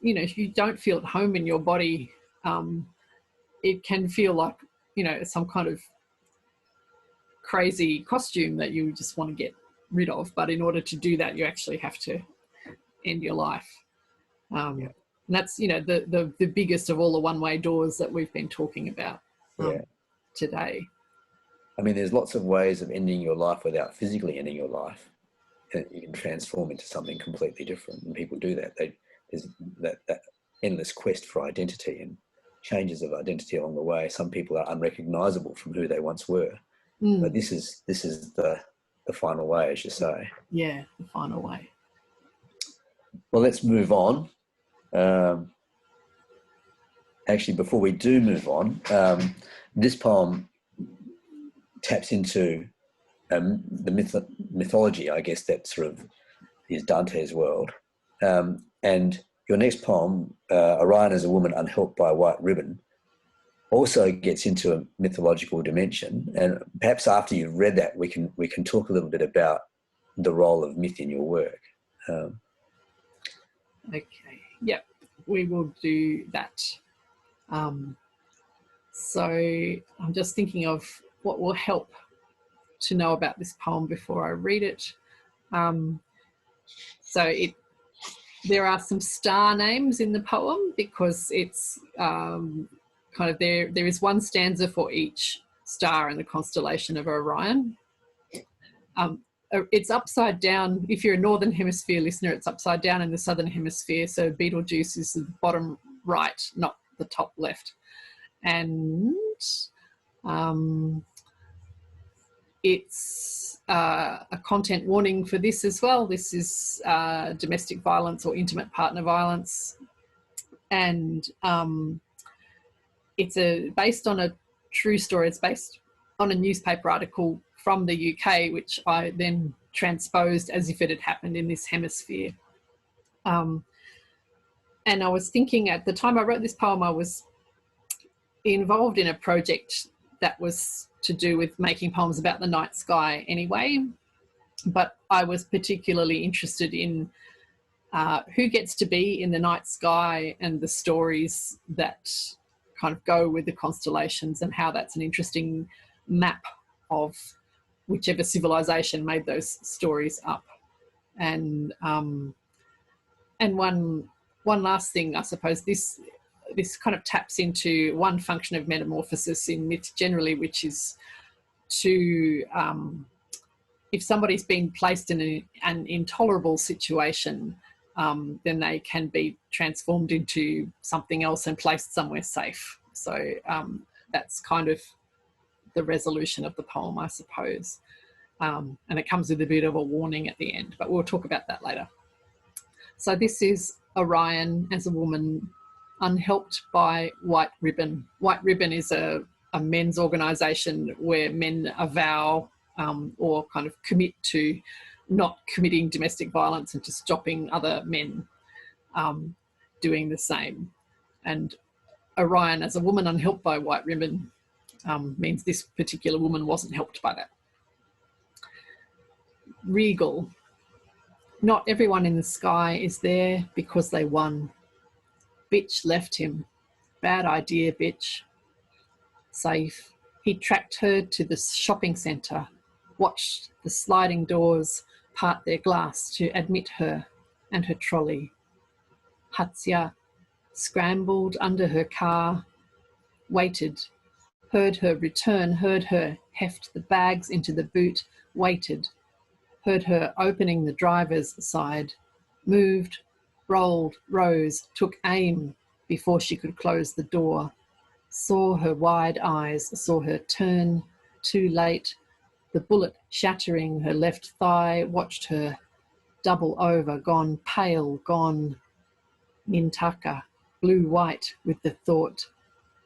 Speaker 2: you know, if you don't feel at home in your body, it can feel like, you know, some kind of crazy costume that you just want to get rid of. But in order to do that, you actually have to end your life. And that's, you know, the biggest of all the one-way doors that we've been talking about today.
Speaker 1: I mean, there's lots of ways of ending your life without physically ending your life. And you can transform into something completely different, and people do that. There's that endless quest for identity and changes of identity along the way. Some people are unrecognisable from who they once were, but this is the final way, as you say.
Speaker 2: Yeah, the final way.
Speaker 1: Well, let's move on. Actually, before we do move on, this poem taps into the mythology, I guess, that sort of is Dante's world. And your next poem, Orion as a Woman Unhelped by a White Ribbon, also gets into a mythological dimension. And perhaps after you've read that, we can talk a little bit about the role of myth in your work.
Speaker 2: Okay, yep, we will do that. So I'm just thinking of what will help to know about this poem before I read it. There are some star names in the poem because it's kind of there is one stanza for each star in the constellation of Orion. It's upside down. If you're a Northern Hemisphere listener, it's upside down in the Southern Hemisphere. So Betelgeuse is the bottom right, not the top left. And it's a content warning for this as well. This is domestic violence or intimate partner violence. And it's based on a true story. It's based on a newspaper article from the UK, which I then transposed as if it had happened in this hemisphere. And I was thinking, at the time I wrote this poem, I was involved in a project that was to do with making poems about the night sky anyway, but I was particularly interested in who gets to be in the night sky and the stories that kind of go with the constellations, and how that's an interesting map of whichever civilization made those stories up. And one last thing, I suppose, this kind of taps into one function of metamorphosis in myth generally, which is to, if somebody's been placed in an intolerable situation, then they can be transformed into something else and placed somewhere safe. So that's kind of the resolution of the poem, I suppose. And it comes with a bit of a warning at the end, but we'll talk about that later. So this is Orion as a Woman Unhelped by White Ribbon. White Ribbon is a men's organisation where men avow or kind of commit to not committing domestic violence and to stopping other men doing the same. And Orion as a woman unhelped by White Ribbon means this particular woman wasn't helped by that. Regal. Not everyone in the sky is there because they won. Bitch left him. Bad idea, bitch. Safe. He tracked her to the shopping centre, watched the sliding doors part their glass to admit her and her trolley. Hatzia scrambled under her car, waited, heard her return, heard her heft the bags into the boot, waited, heard her opening the driver's side, moved, rolled, rose, took aim before she could close the door, saw her wide eyes, saw her turn, too late, the bullet shattering her left thigh, watched her double over, gone pale, gone Mintaka, blue-white with the thought,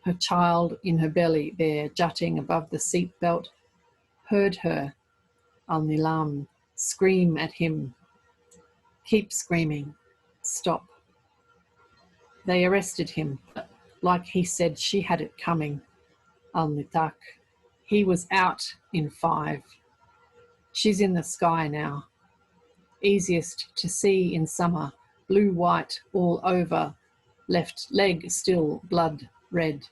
Speaker 2: her child in her belly there jutting above the seat belt, heard her, Al-Nilam, scream at him. Keep screaming. Stop. They arrested him, like he said she had it coming. Al-Nitak. He was out in 5. She's in the sky now. Easiest to see in summer, blue-white all over, left leg still blood red.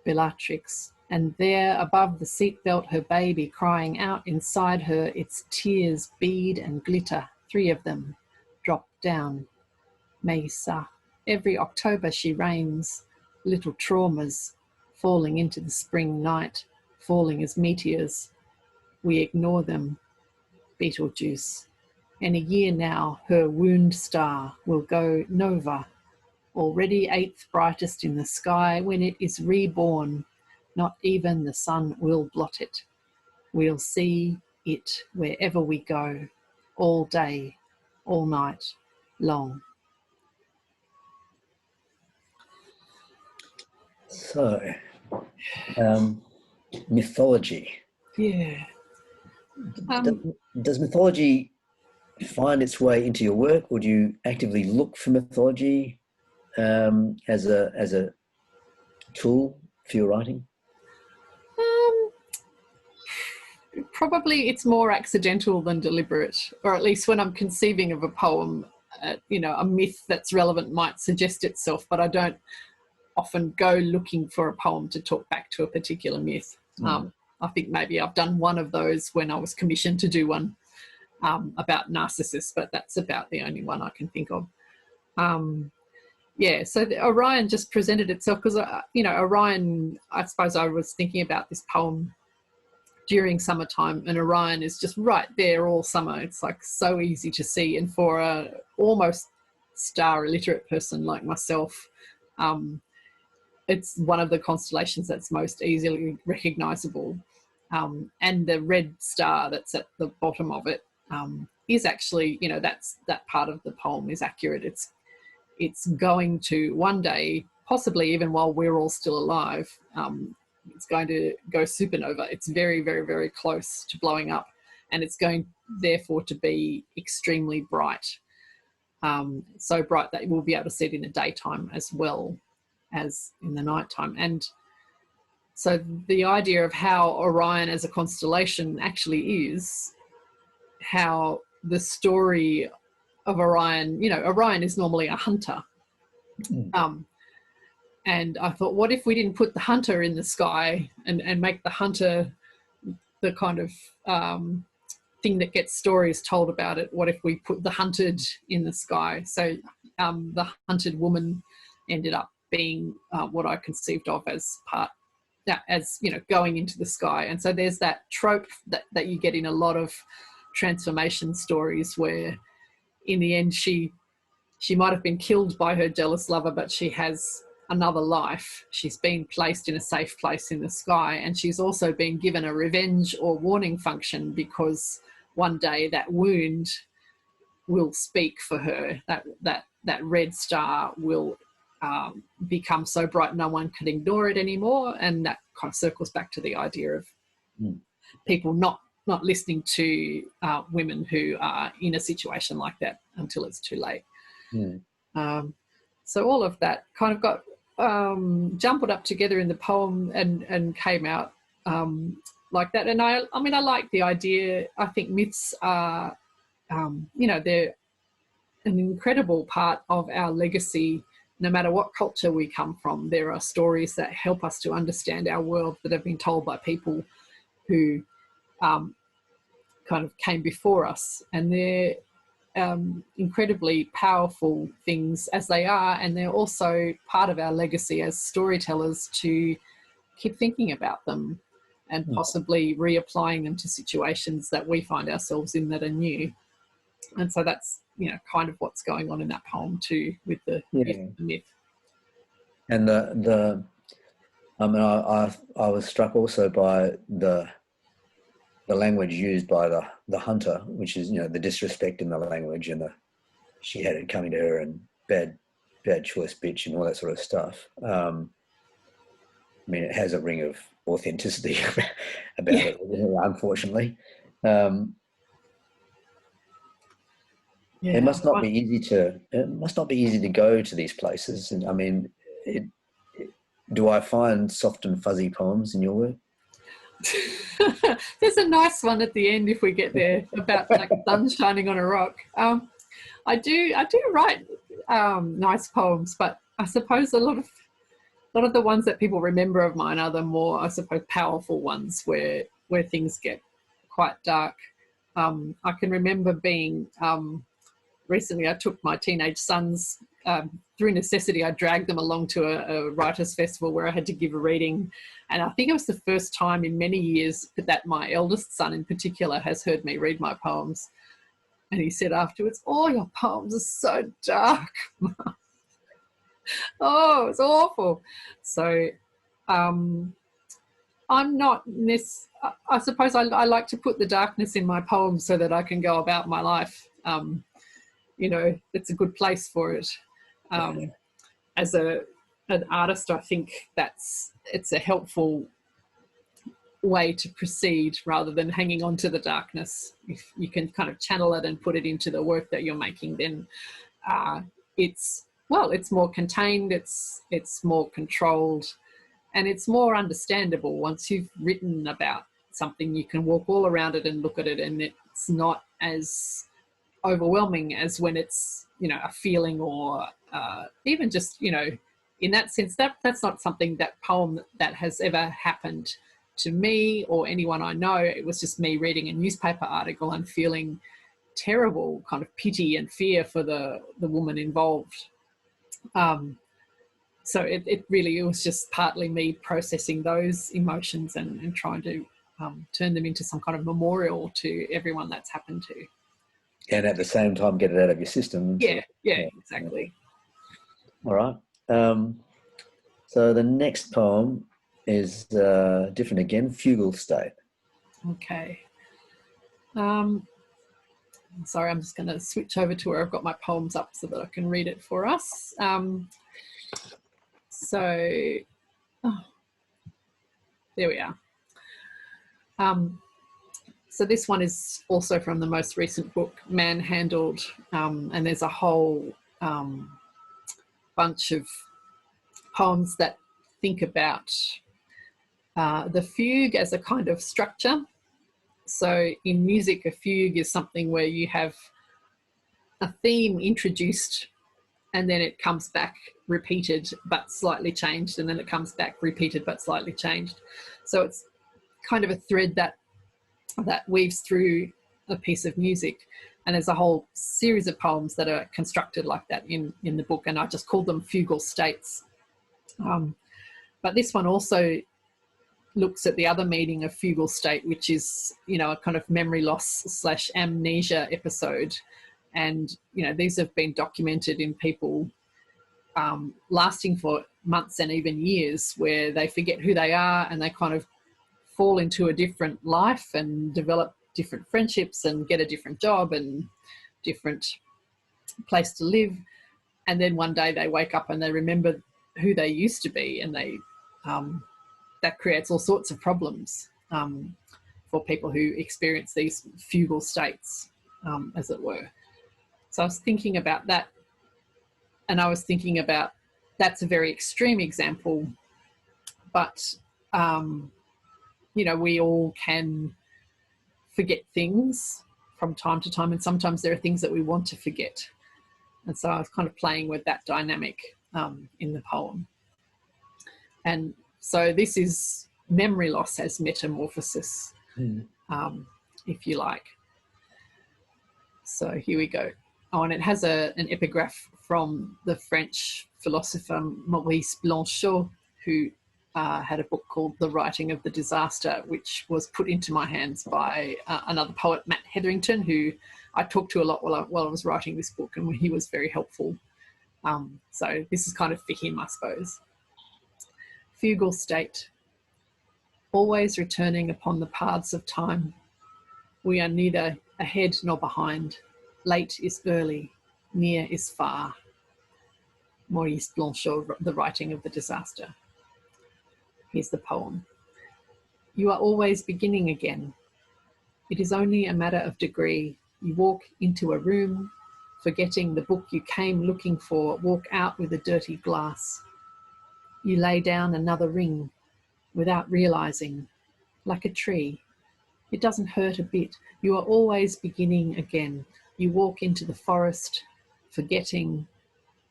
Speaker 2: Bellatrix, and there above the seatbelt her baby crying out inside her, its tears bead and glitter, 3 of them, drop down. Mesa, every October she rains, little traumas, falling into the spring night, falling as meteors. We ignore them. Beetlejuice. In a year now, her wound star will go nova, already 8th brightest in the sky. When it is reborn, not even the sun will blot it. We'll see it wherever we go, all day, all night long.
Speaker 1: So, mythology.
Speaker 2: Yeah.
Speaker 1: Does mythology find its way into your work, or do you actively look for mythology as a tool for your writing?
Speaker 2: Probably it's more accidental than deliberate, or at least when I'm conceiving of a poem, a myth that's relevant might suggest itself, but I don't often go looking for a poem to talk back to a particular myth. I think maybe I've done one of those when I was commissioned to do one about Narcissus, but that's about the only one I can think of. So Orion just presented itself because, Orion, I suppose I was thinking about this poem during summertime, and Orion is just right there all summer. It's like so easy to see, and for a almost star illiterate person like myself, it's one of the constellations that's most easily recognizable. And the red star that's at the bottom of it is actually, that part of the poem is accurate. It's going to one day, possibly even while we're all still alive, it's going to go supernova. It's very, very, very close to blowing up, and it's going, therefore, to be extremely bright. So bright that we'll be able to see it in the daytime as well as in the nighttime. And so the idea of how Orion as a constellation actually is, how the story of Orion, Orion is normally a hunter. And I thought, what if we didn't put the hunter in the sky and make the hunter the kind of thing that gets stories told about it? What if we put the hunted in the sky? So the hunted woman ended up being what I conceived of as going into the sky. And so there's that trope that you get in a lot of transformation stories where in the end she might have been killed by her jealous lover, but she has another life. She's been placed in a safe place in the sky, and she's also been given a revenge or warning function, because one day that wound will speak for her. That red star will become so bright no one can ignore it anymore, and that kind of circles back to the idea of people not listening to women who are in a situation like that until it's too late. So all of that kind of got jumbled up together in the poem and came out like that. And I like the idea. I think myths are, they're an incredible part of our legacy no matter what culture we come from, there are stories that help us to understand our world that have been told by people who kind of came before us. And they're incredibly powerful things as they are, and they're also part of our legacy as storytellers to keep thinking about them and possibly reapplying them to situations that we find ourselves in that are new. And so that's, you know, kind of what's going on in that poem too, with the myth.
Speaker 1: And I mean, I was struck also by the language used by the hunter, which is, you know, the disrespect in the language, and she had it coming to her, and bad choice bitch and all that sort of stuff. I mean, it has a ring of authenticity about it, unfortunately. It must not be easy to go to these places. And I mean, do I find soft and fuzzy poems in your work?
Speaker 2: There's a nice one at the end if we get there, about like sun shining on a rock. I do write nice poems, but I suppose a lot of the ones that people remember of mine are the more, I suppose, powerful ones where things get quite dark. I can remember being recently, I took my teenage sons, through necessity, I dragged them along to a writers' festival where I had to give a reading. And I think it was the first time in many years that my eldest son in particular has heard me read my poems. And he said afterwards, "Oh, your poems are so dark." Oh, it's awful. So I'm not this. I suppose I like to put the darkness in my poems so that I can go about my life. You know, it's a good place for it. As an artist, I think it's a helpful way to proceed rather than hanging on to the darkness. If you can kind of channel it and put it into the work that you're making, then it's more contained, it's more controlled, and it's more understandable. Once you've written about something, you can walk all around it and look at it, and it's not as overwhelming as when it's, you know, a feeling or even just, you know, in that sense, that's not something, that poem, that has ever happened to me or anyone I know. It was just me reading a newspaper article and feeling terrible kind of pity and fear for the woman involved. So it really was just partly me processing those emotions and trying to turn them into some kind of memorial to everyone that's happened to.
Speaker 1: And at the same time, get it out of your system.
Speaker 2: Yeah, exactly.
Speaker 1: All right. So the next poem is different again, Fugal State. Okay.
Speaker 2: Sorry, I'm just going to switch over to where I've got my poems up so that I can read it for us. There we are. So this one is also from the most recent book, Manhandled, and there's a whole bunch of poems that think about the fugue as a kind of structure. So in music, a fugue is something where you have a theme introduced and then it comes back repeated but slightly changed, and then it comes back repeated but slightly changed. So it's kind of a thread that weaves through a piece of music, and there's a whole series of poems that are constructed like that in the book, and I just called them fugal states. But this one also looks at the other meaning of fugal state, which is, you know, a kind of memory loss / amnesia episode. And, you know, these have been documented in people lasting for months and even years, where they forget who they are and they kind of fall into a different life and develop different friendships and get a different job and different place to live. And then one day they wake up and they remember who they used to be, and they that creates all sorts of problems for people who experience these fugal states, as it were. So I was thinking about that, and I was thinking about, that's a very extreme example, but you know, we all can forget things from time to time, and sometimes there are things that we want to forget. And so I was kind of playing with that dynamic. in the poem. And so this is memory loss as metamorphosis, if you like. So here we go. Oh, and it has an epigraph from the French philosopher Maurice Blanchot, who had a book called The Writing of the Disaster, which was put into my hands by another poet, Matt Hetherington, who I talked to a lot while I was writing this book, and he was very helpful. So this is kind of for him, I suppose. Fugal state. Always returning upon the paths of time. We are neither ahead nor behind. Late is early, near is far. Maurice Blanchot, The Writing of the Disaster. Here's the poem. You are always beginning again. It is only a matter of degree. You walk into a room, forgetting the book you came looking for, walk out with a dirty glass. You lay down another ring without realizing, like a tree. It doesn't hurt a bit. You are always beginning again. You walk into the forest, forgetting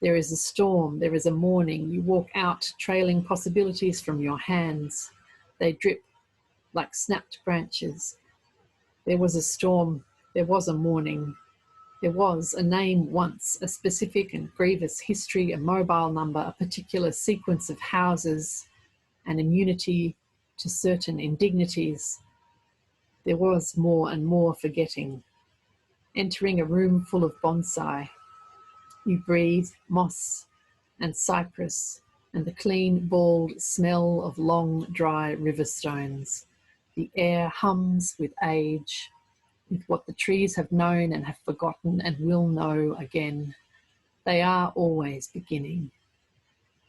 Speaker 2: there is a storm, there is a morning. You walk out, trailing possibilities from your hands. They drip like snapped branches. There was a storm, there was a morning. There was a name once, a specific and grievous history, a mobile number, a particular sequence of houses, an immunity to certain indignities. There was more and more forgetting. Entering a room full of bonsai, you breathe moss and cypress and the clean, bald smell of long, dry river stones. The air hums with age, with what the trees have known and have forgotten and will know again. They are always beginning.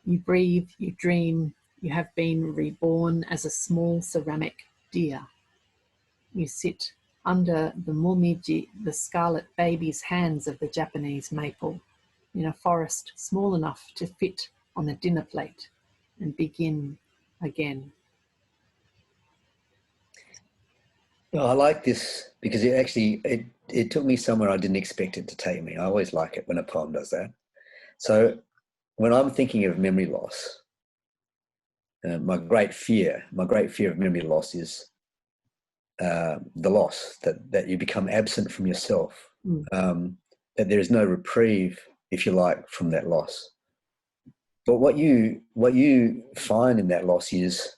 Speaker 2: You breathe, you dream, you have been reborn as a small ceramic deer. You sit under the momiji, the scarlet baby's hands of the Japanese maple, in a forest small enough to fit on a dinner plate, and begin again.
Speaker 1: Well, I like this because it took me somewhere I didn't expect it to take me. I always like it when a poem does that. So when I'm thinking of memory loss, my great fear of memory loss is the loss that you become absent from yourself, that there is no reprieve, if you like, from that loss. But what you find in that loss is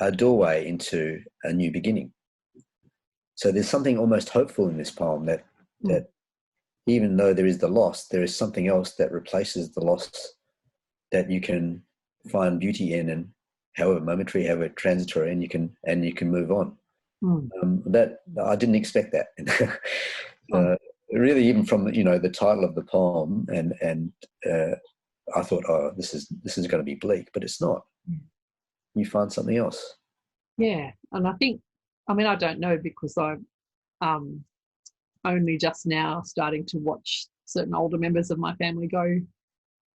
Speaker 1: a doorway into a new beginning. So there's something almost hopeful in this poem that even though there is the loss, there is something else that replaces the loss that you can find beauty in, and however momentary, however transitory, and you can move on. That I didn't expect that. Really, even from the title of the poem, and I thought, oh, this is going to be bleak, but it's not. You find something else.
Speaker 2: Yeah, and I don't know, because I'm only just now starting to watch certain older members of my family go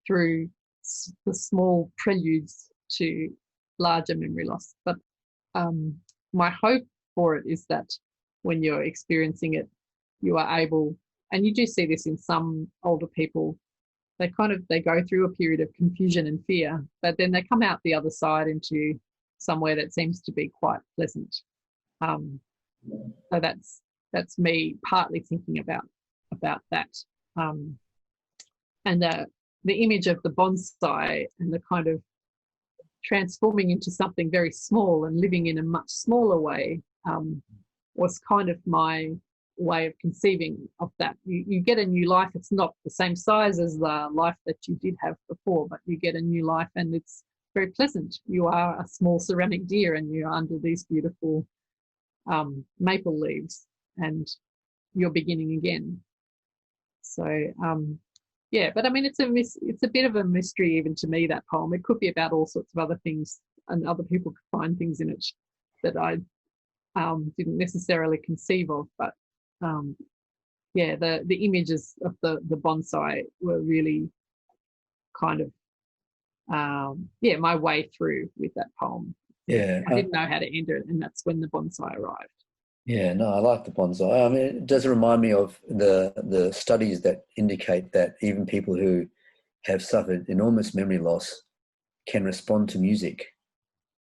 Speaker 2: through the small preludes to larger memory loss. But my hope for it is that when you're experiencing it, you are able, and you do see this in some older people, they go through a period of confusion and fear, but then they come out the other side into somewhere that seems to be quite pleasant. So that's me partly thinking about that. And the image of the bonsai and the kind of transforming into something very small and living in a much smaller way was kind of my way of conceiving of that. You get a new life. It's not the same size as the life that you did have before, but you get a new life, and it's very pleasant. You are a small ceramic deer and you're under these beautiful maple leaves, and you're beginning again. So yeah, but I mean, it's a bit of a mystery even to me, that poem. It could be about all sorts of other things, and other people could find things in it that I didn't necessarily conceive of. But yeah, the images of the bonsai were really kind of my way through with that poem.
Speaker 1: Yeah,
Speaker 2: I didn't know how to end it, and that's when the bonsai arrived.
Speaker 1: Yeah, no, I like the bonsai. I mean, it does remind me of the studies that indicate that even people who have suffered enormous memory loss can respond to music,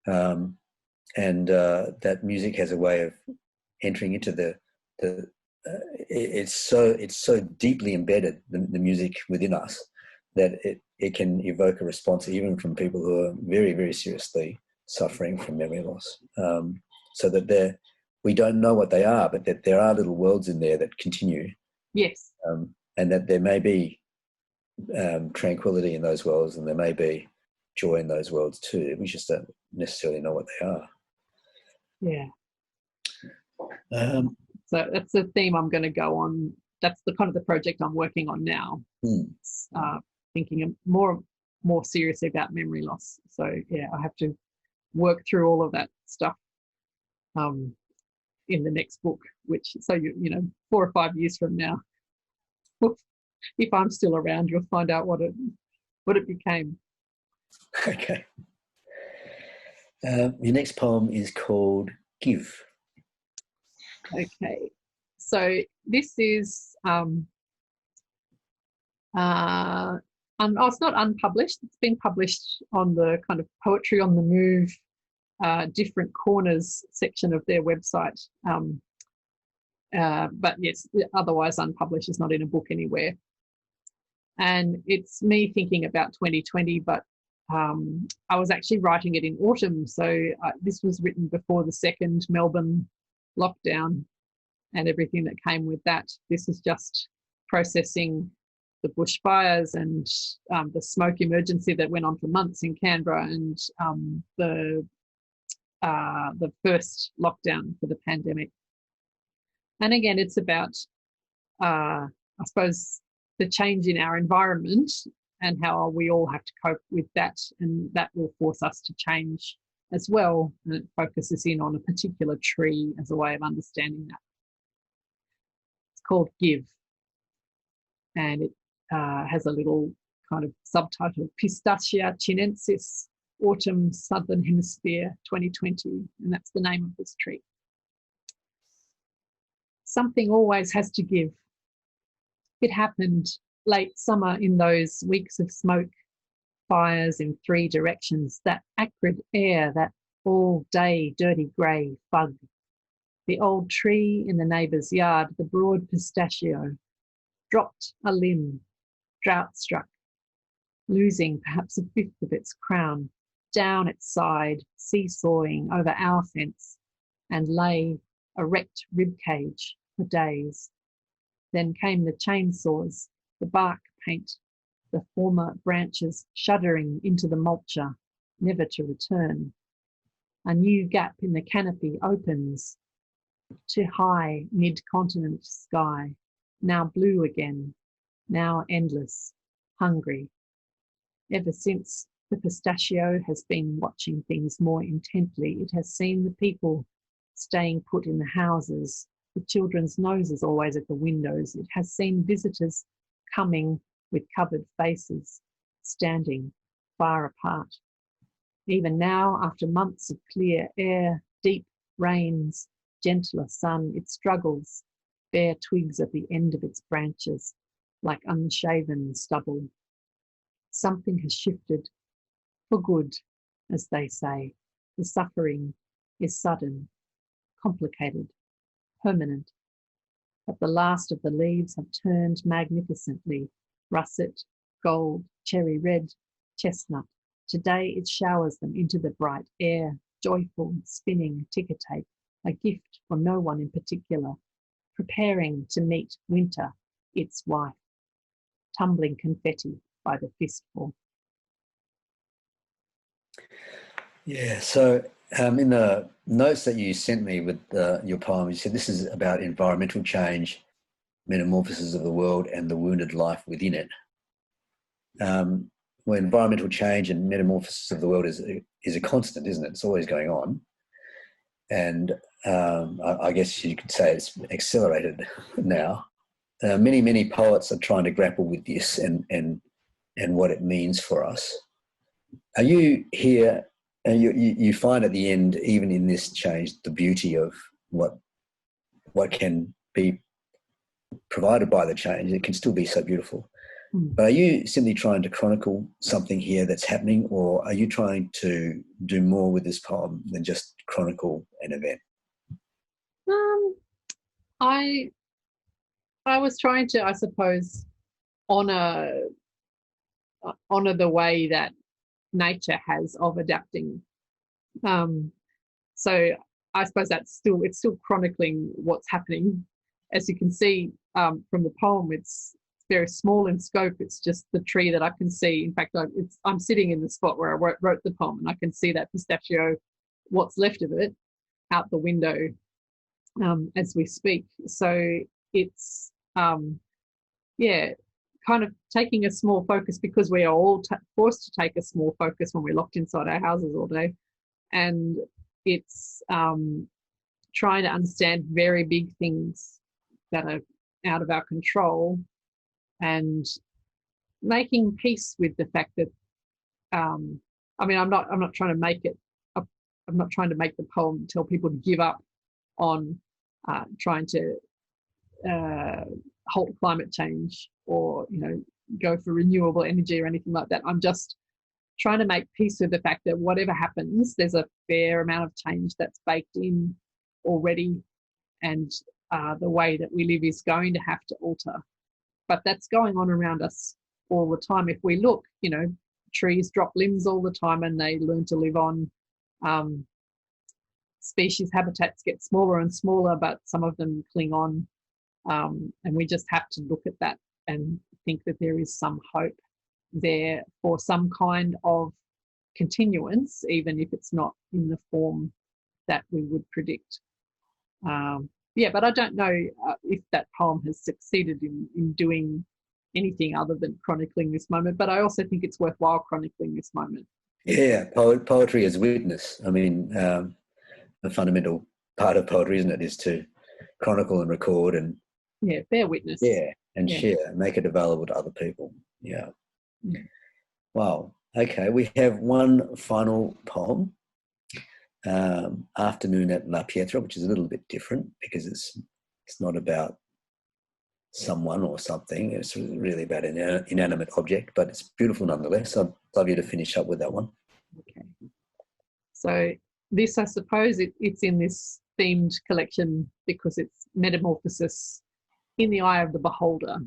Speaker 1: and that music has a way of entering into it's so deeply embedded, the music within us, that it can evoke a response even from people who are very, very seriously suffering from memory loss. So that we don't know what they are, but that there are little worlds in there that continue.
Speaker 2: Yes.
Speaker 1: And that there may be tranquility in those worlds, and there may be joy in those worlds too. We just don't necessarily know what they are.
Speaker 2: Yeah.
Speaker 1: Um,
Speaker 2: So that's the theme I'm going to go on. That's the kind of the project I'm working on now. Thinking more seriously about memory loss. So yeah, I have to work through all of that stuff in the next book. Which, so you know, 4 or 5 years from now, if I'm still around, you'll find out what it became.
Speaker 1: Okay. Your next poem is called Give.
Speaker 2: Okay, so this is it's not unpublished. It's been published on the kind of Poetry on the Move different corners section of their website. But yes, otherwise unpublished. Is not in a book anywhere. And it's me thinking about 2020, but I was actually writing it in autumn. So this was written before the second Melbourne lockdown and everything that came with that. This is just processing the bushfires and the smoke emergency that went on for months in Canberra, and the first lockdown for the pandemic. And again, it's about, I suppose, the change in our environment and how we all have to cope with that, and that will force us to change as well. And it focuses in on a particular tree as a way of understanding that. It's called Give, and it has a little kind of subtitle, Pistachia chinensis, Autumn Southern Hemisphere 2020, and that's the name of this tree. Something always has to give. It happened late summer in those weeks of smoke, fires in 3 directions, that acrid air, that all-day dirty grey fug. The old tree in the neighbour's yard, the broad pistachio, dropped a limb, drought-struck, losing perhaps a fifth of its crown, down its side, seesawing over our fence, and lay a wrecked ribcage for days. Then came the chainsaws, the bark paint, the former branches shuddering into the mulcher, never to return. A new gap in the canopy opens to high mid-continent sky, now blue again, now endless, hungry. Ever since the pistachio has been watching things more intently, it has seen the people staying put in the houses, the children's noses always at the windows. It has seen visitors coming with covered faces, standing far apart. Even now, after months of clear air, deep rains, gentler sun, it struggles, bare twigs at the end of its branches, like unshaven stubble. Something has shifted, for good, as they say. The suffering is sudden, complicated, permanent. But the last of the leaves have turned magnificently, russet, gold, cherry red, chestnut. Today it showers them into the bright air, joyful, spinning ticker tape, a gift for no one in particular, preparing to meet winter, its wife, tumbling confetti by the fistful.
Speaker 1: Yeah, so in the notes that you sent me with your poem, you said this is about environmental change, metamorphosis of the world, and the wounded life within it. Well, environmental change and metamorphosis of the world is a constant, isn't it? It's always going on. And I guess you could say it's accelerated now. Many poets are trying to grapple with this and what it means for us. Are you here, and you find at the end, even in this change, the beauty of what can be provided by the change? It can still be so beautiful. But are you simply trying to chronicle something here that's happening, or are you trying to do more with this poem than just chronicle an event?
Speaker 2: I was trying to, I suppose, honor the way that nature has of adapting. So I suppose it's still chronicling what's happening. As you can see from the poem, it's very small in scope. It's just the tree that I can see. In fact, I'm sitting in the spot where I wrote the poem, and I can see that pistachio, what's left of it, out the window as we speak. So it's kind of taking a small focus, because we are all forced to take a small focus when we're locked inside our houses all day, and it's trying to understand very big things that are out of our control, and making peace with the fact that I'm not trying to make it I'm not trying to make the poem tell people to give up on trying to halt climate change, or go for renewable energy or anything like that. I'm just trying to make peace with the fact that whatever happens, there's a fair amount of change that's baked in already, and the way that we live is going to have to alter. But that's going on around us all the time. If we look, trees drop limbs all the time, and they learn to live on. Species habitats get smaller and smaller, but some of them cling on. And we just have to look at that and think that there is some hope there for some kind of continuance, even if it's not in the form that we would predict. But I don't know if that poem has succeeded in doing anything other than chronicling this moment, but I also think it's worthwhile chronicling this moment.
Speaker 1: Yeah, poetry as witness. I mean, the fundamental part of poetry, isn't it, is to chronicle and record and
Speaker 2: bear witness.
Speaker 1: Share, make it available to other people. Yeah.
Speaker 2: Mm.
Speaker 1: Wow. Okay, we have one final poem, Afternoon at La Pietro, which is a little bit different because it's not about someone or something. It's really about an inanimate object, but it's beautiful nonetheless. I'd love you to finish up with that one.
Speaker 2: Okay. So this, I suppose, it's in this themed collection because it's Metamorphosis in the eye of the beholder.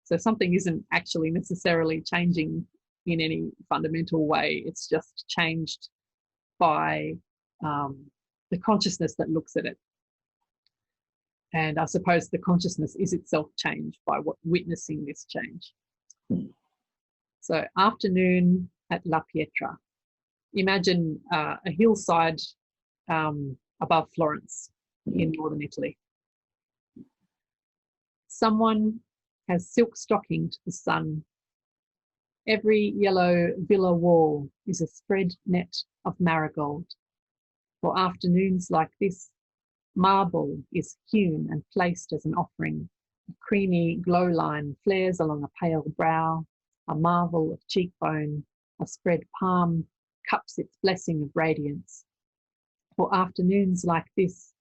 Speaker 2: So something isn't actually necessarily changing in any fundamental way. It's just changed by the consciousness that looks at it. And I suppose the consciousness is itself changed by witnessing this change. So afternoon at La Pietra. Imagine a hillside above Florence in northern Italy. Someone has silk stocking to the sun. Every yellow villa wall is a spread net of marigold. For afternoons like this, marble is hewn and placed as an offering. A creamy glow line flares along a pale brow, a marvel of cheekbone, a spread palm cups its blessing of radiance. For afternoons like this,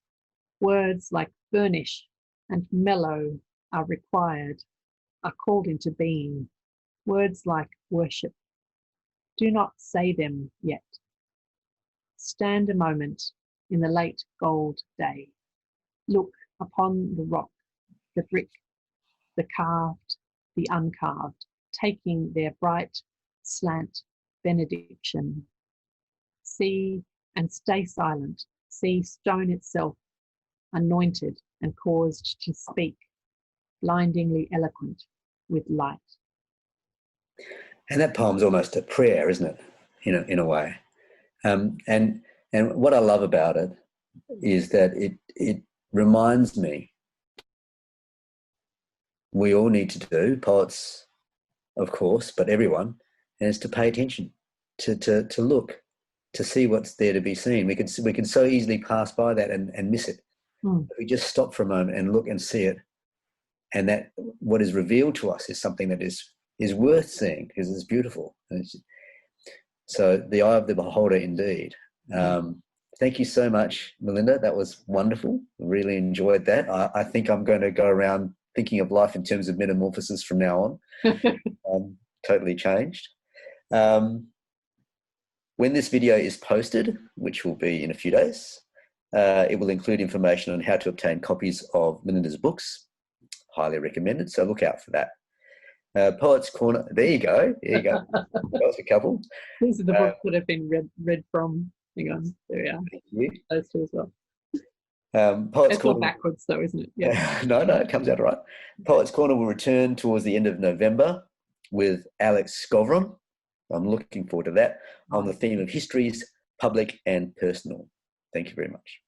Speaker 2: words like burnish and mellow are required, are called into being. Words like worship. Do not say them yet. Stand a moment in the late gold day. Look upon the rock, the brick, the carved, the uncarved, taking their bright slant benediction. See and stay silent. See stone itself, anointed and caused to speak, blindingly eloquent with light.
Speaker 1: And that poem's almost a prayer, isn't it? In a way. And what I love about it is that it reminds me we all need to do, poets, of course, but everyone, and is to pay attention, to look, to see what's there to be seen. We can so easily pass by that and miss it. We just stop for a moment and look and see it, and that what is revealed to us is something that is worth seeing because it's beautiful. So the eye of the beholder, indeed. Thank you so much, Melinda. That was wonderful. Really enjoyed that. I think I'm going to go around thinking of life in terms of metamorphosis from now on. Totally changed. When this video is posted, which will be in a few days, it will include information on how to obtain copies of Melinda's books. Highly recommended, so look out for that. Poets Corner, there you go. That was a couple.
Speaker 2: These are the books that have been read from. Hang on, there we are.
Speaker 1: Thank you.
Speaker 2: Those two as well.
Speaker 1: Poets
Speaker 2: it's
Speaker 1: Corner.
Speaker 2: all backwards though, isn't it? Yeah.
Speaker 1: No, it comes out all right. Poets Corner will return towards the end of November with Alex Skovron. I'm looking forward to that, on the theme of histories, public and personal. Thank you very much.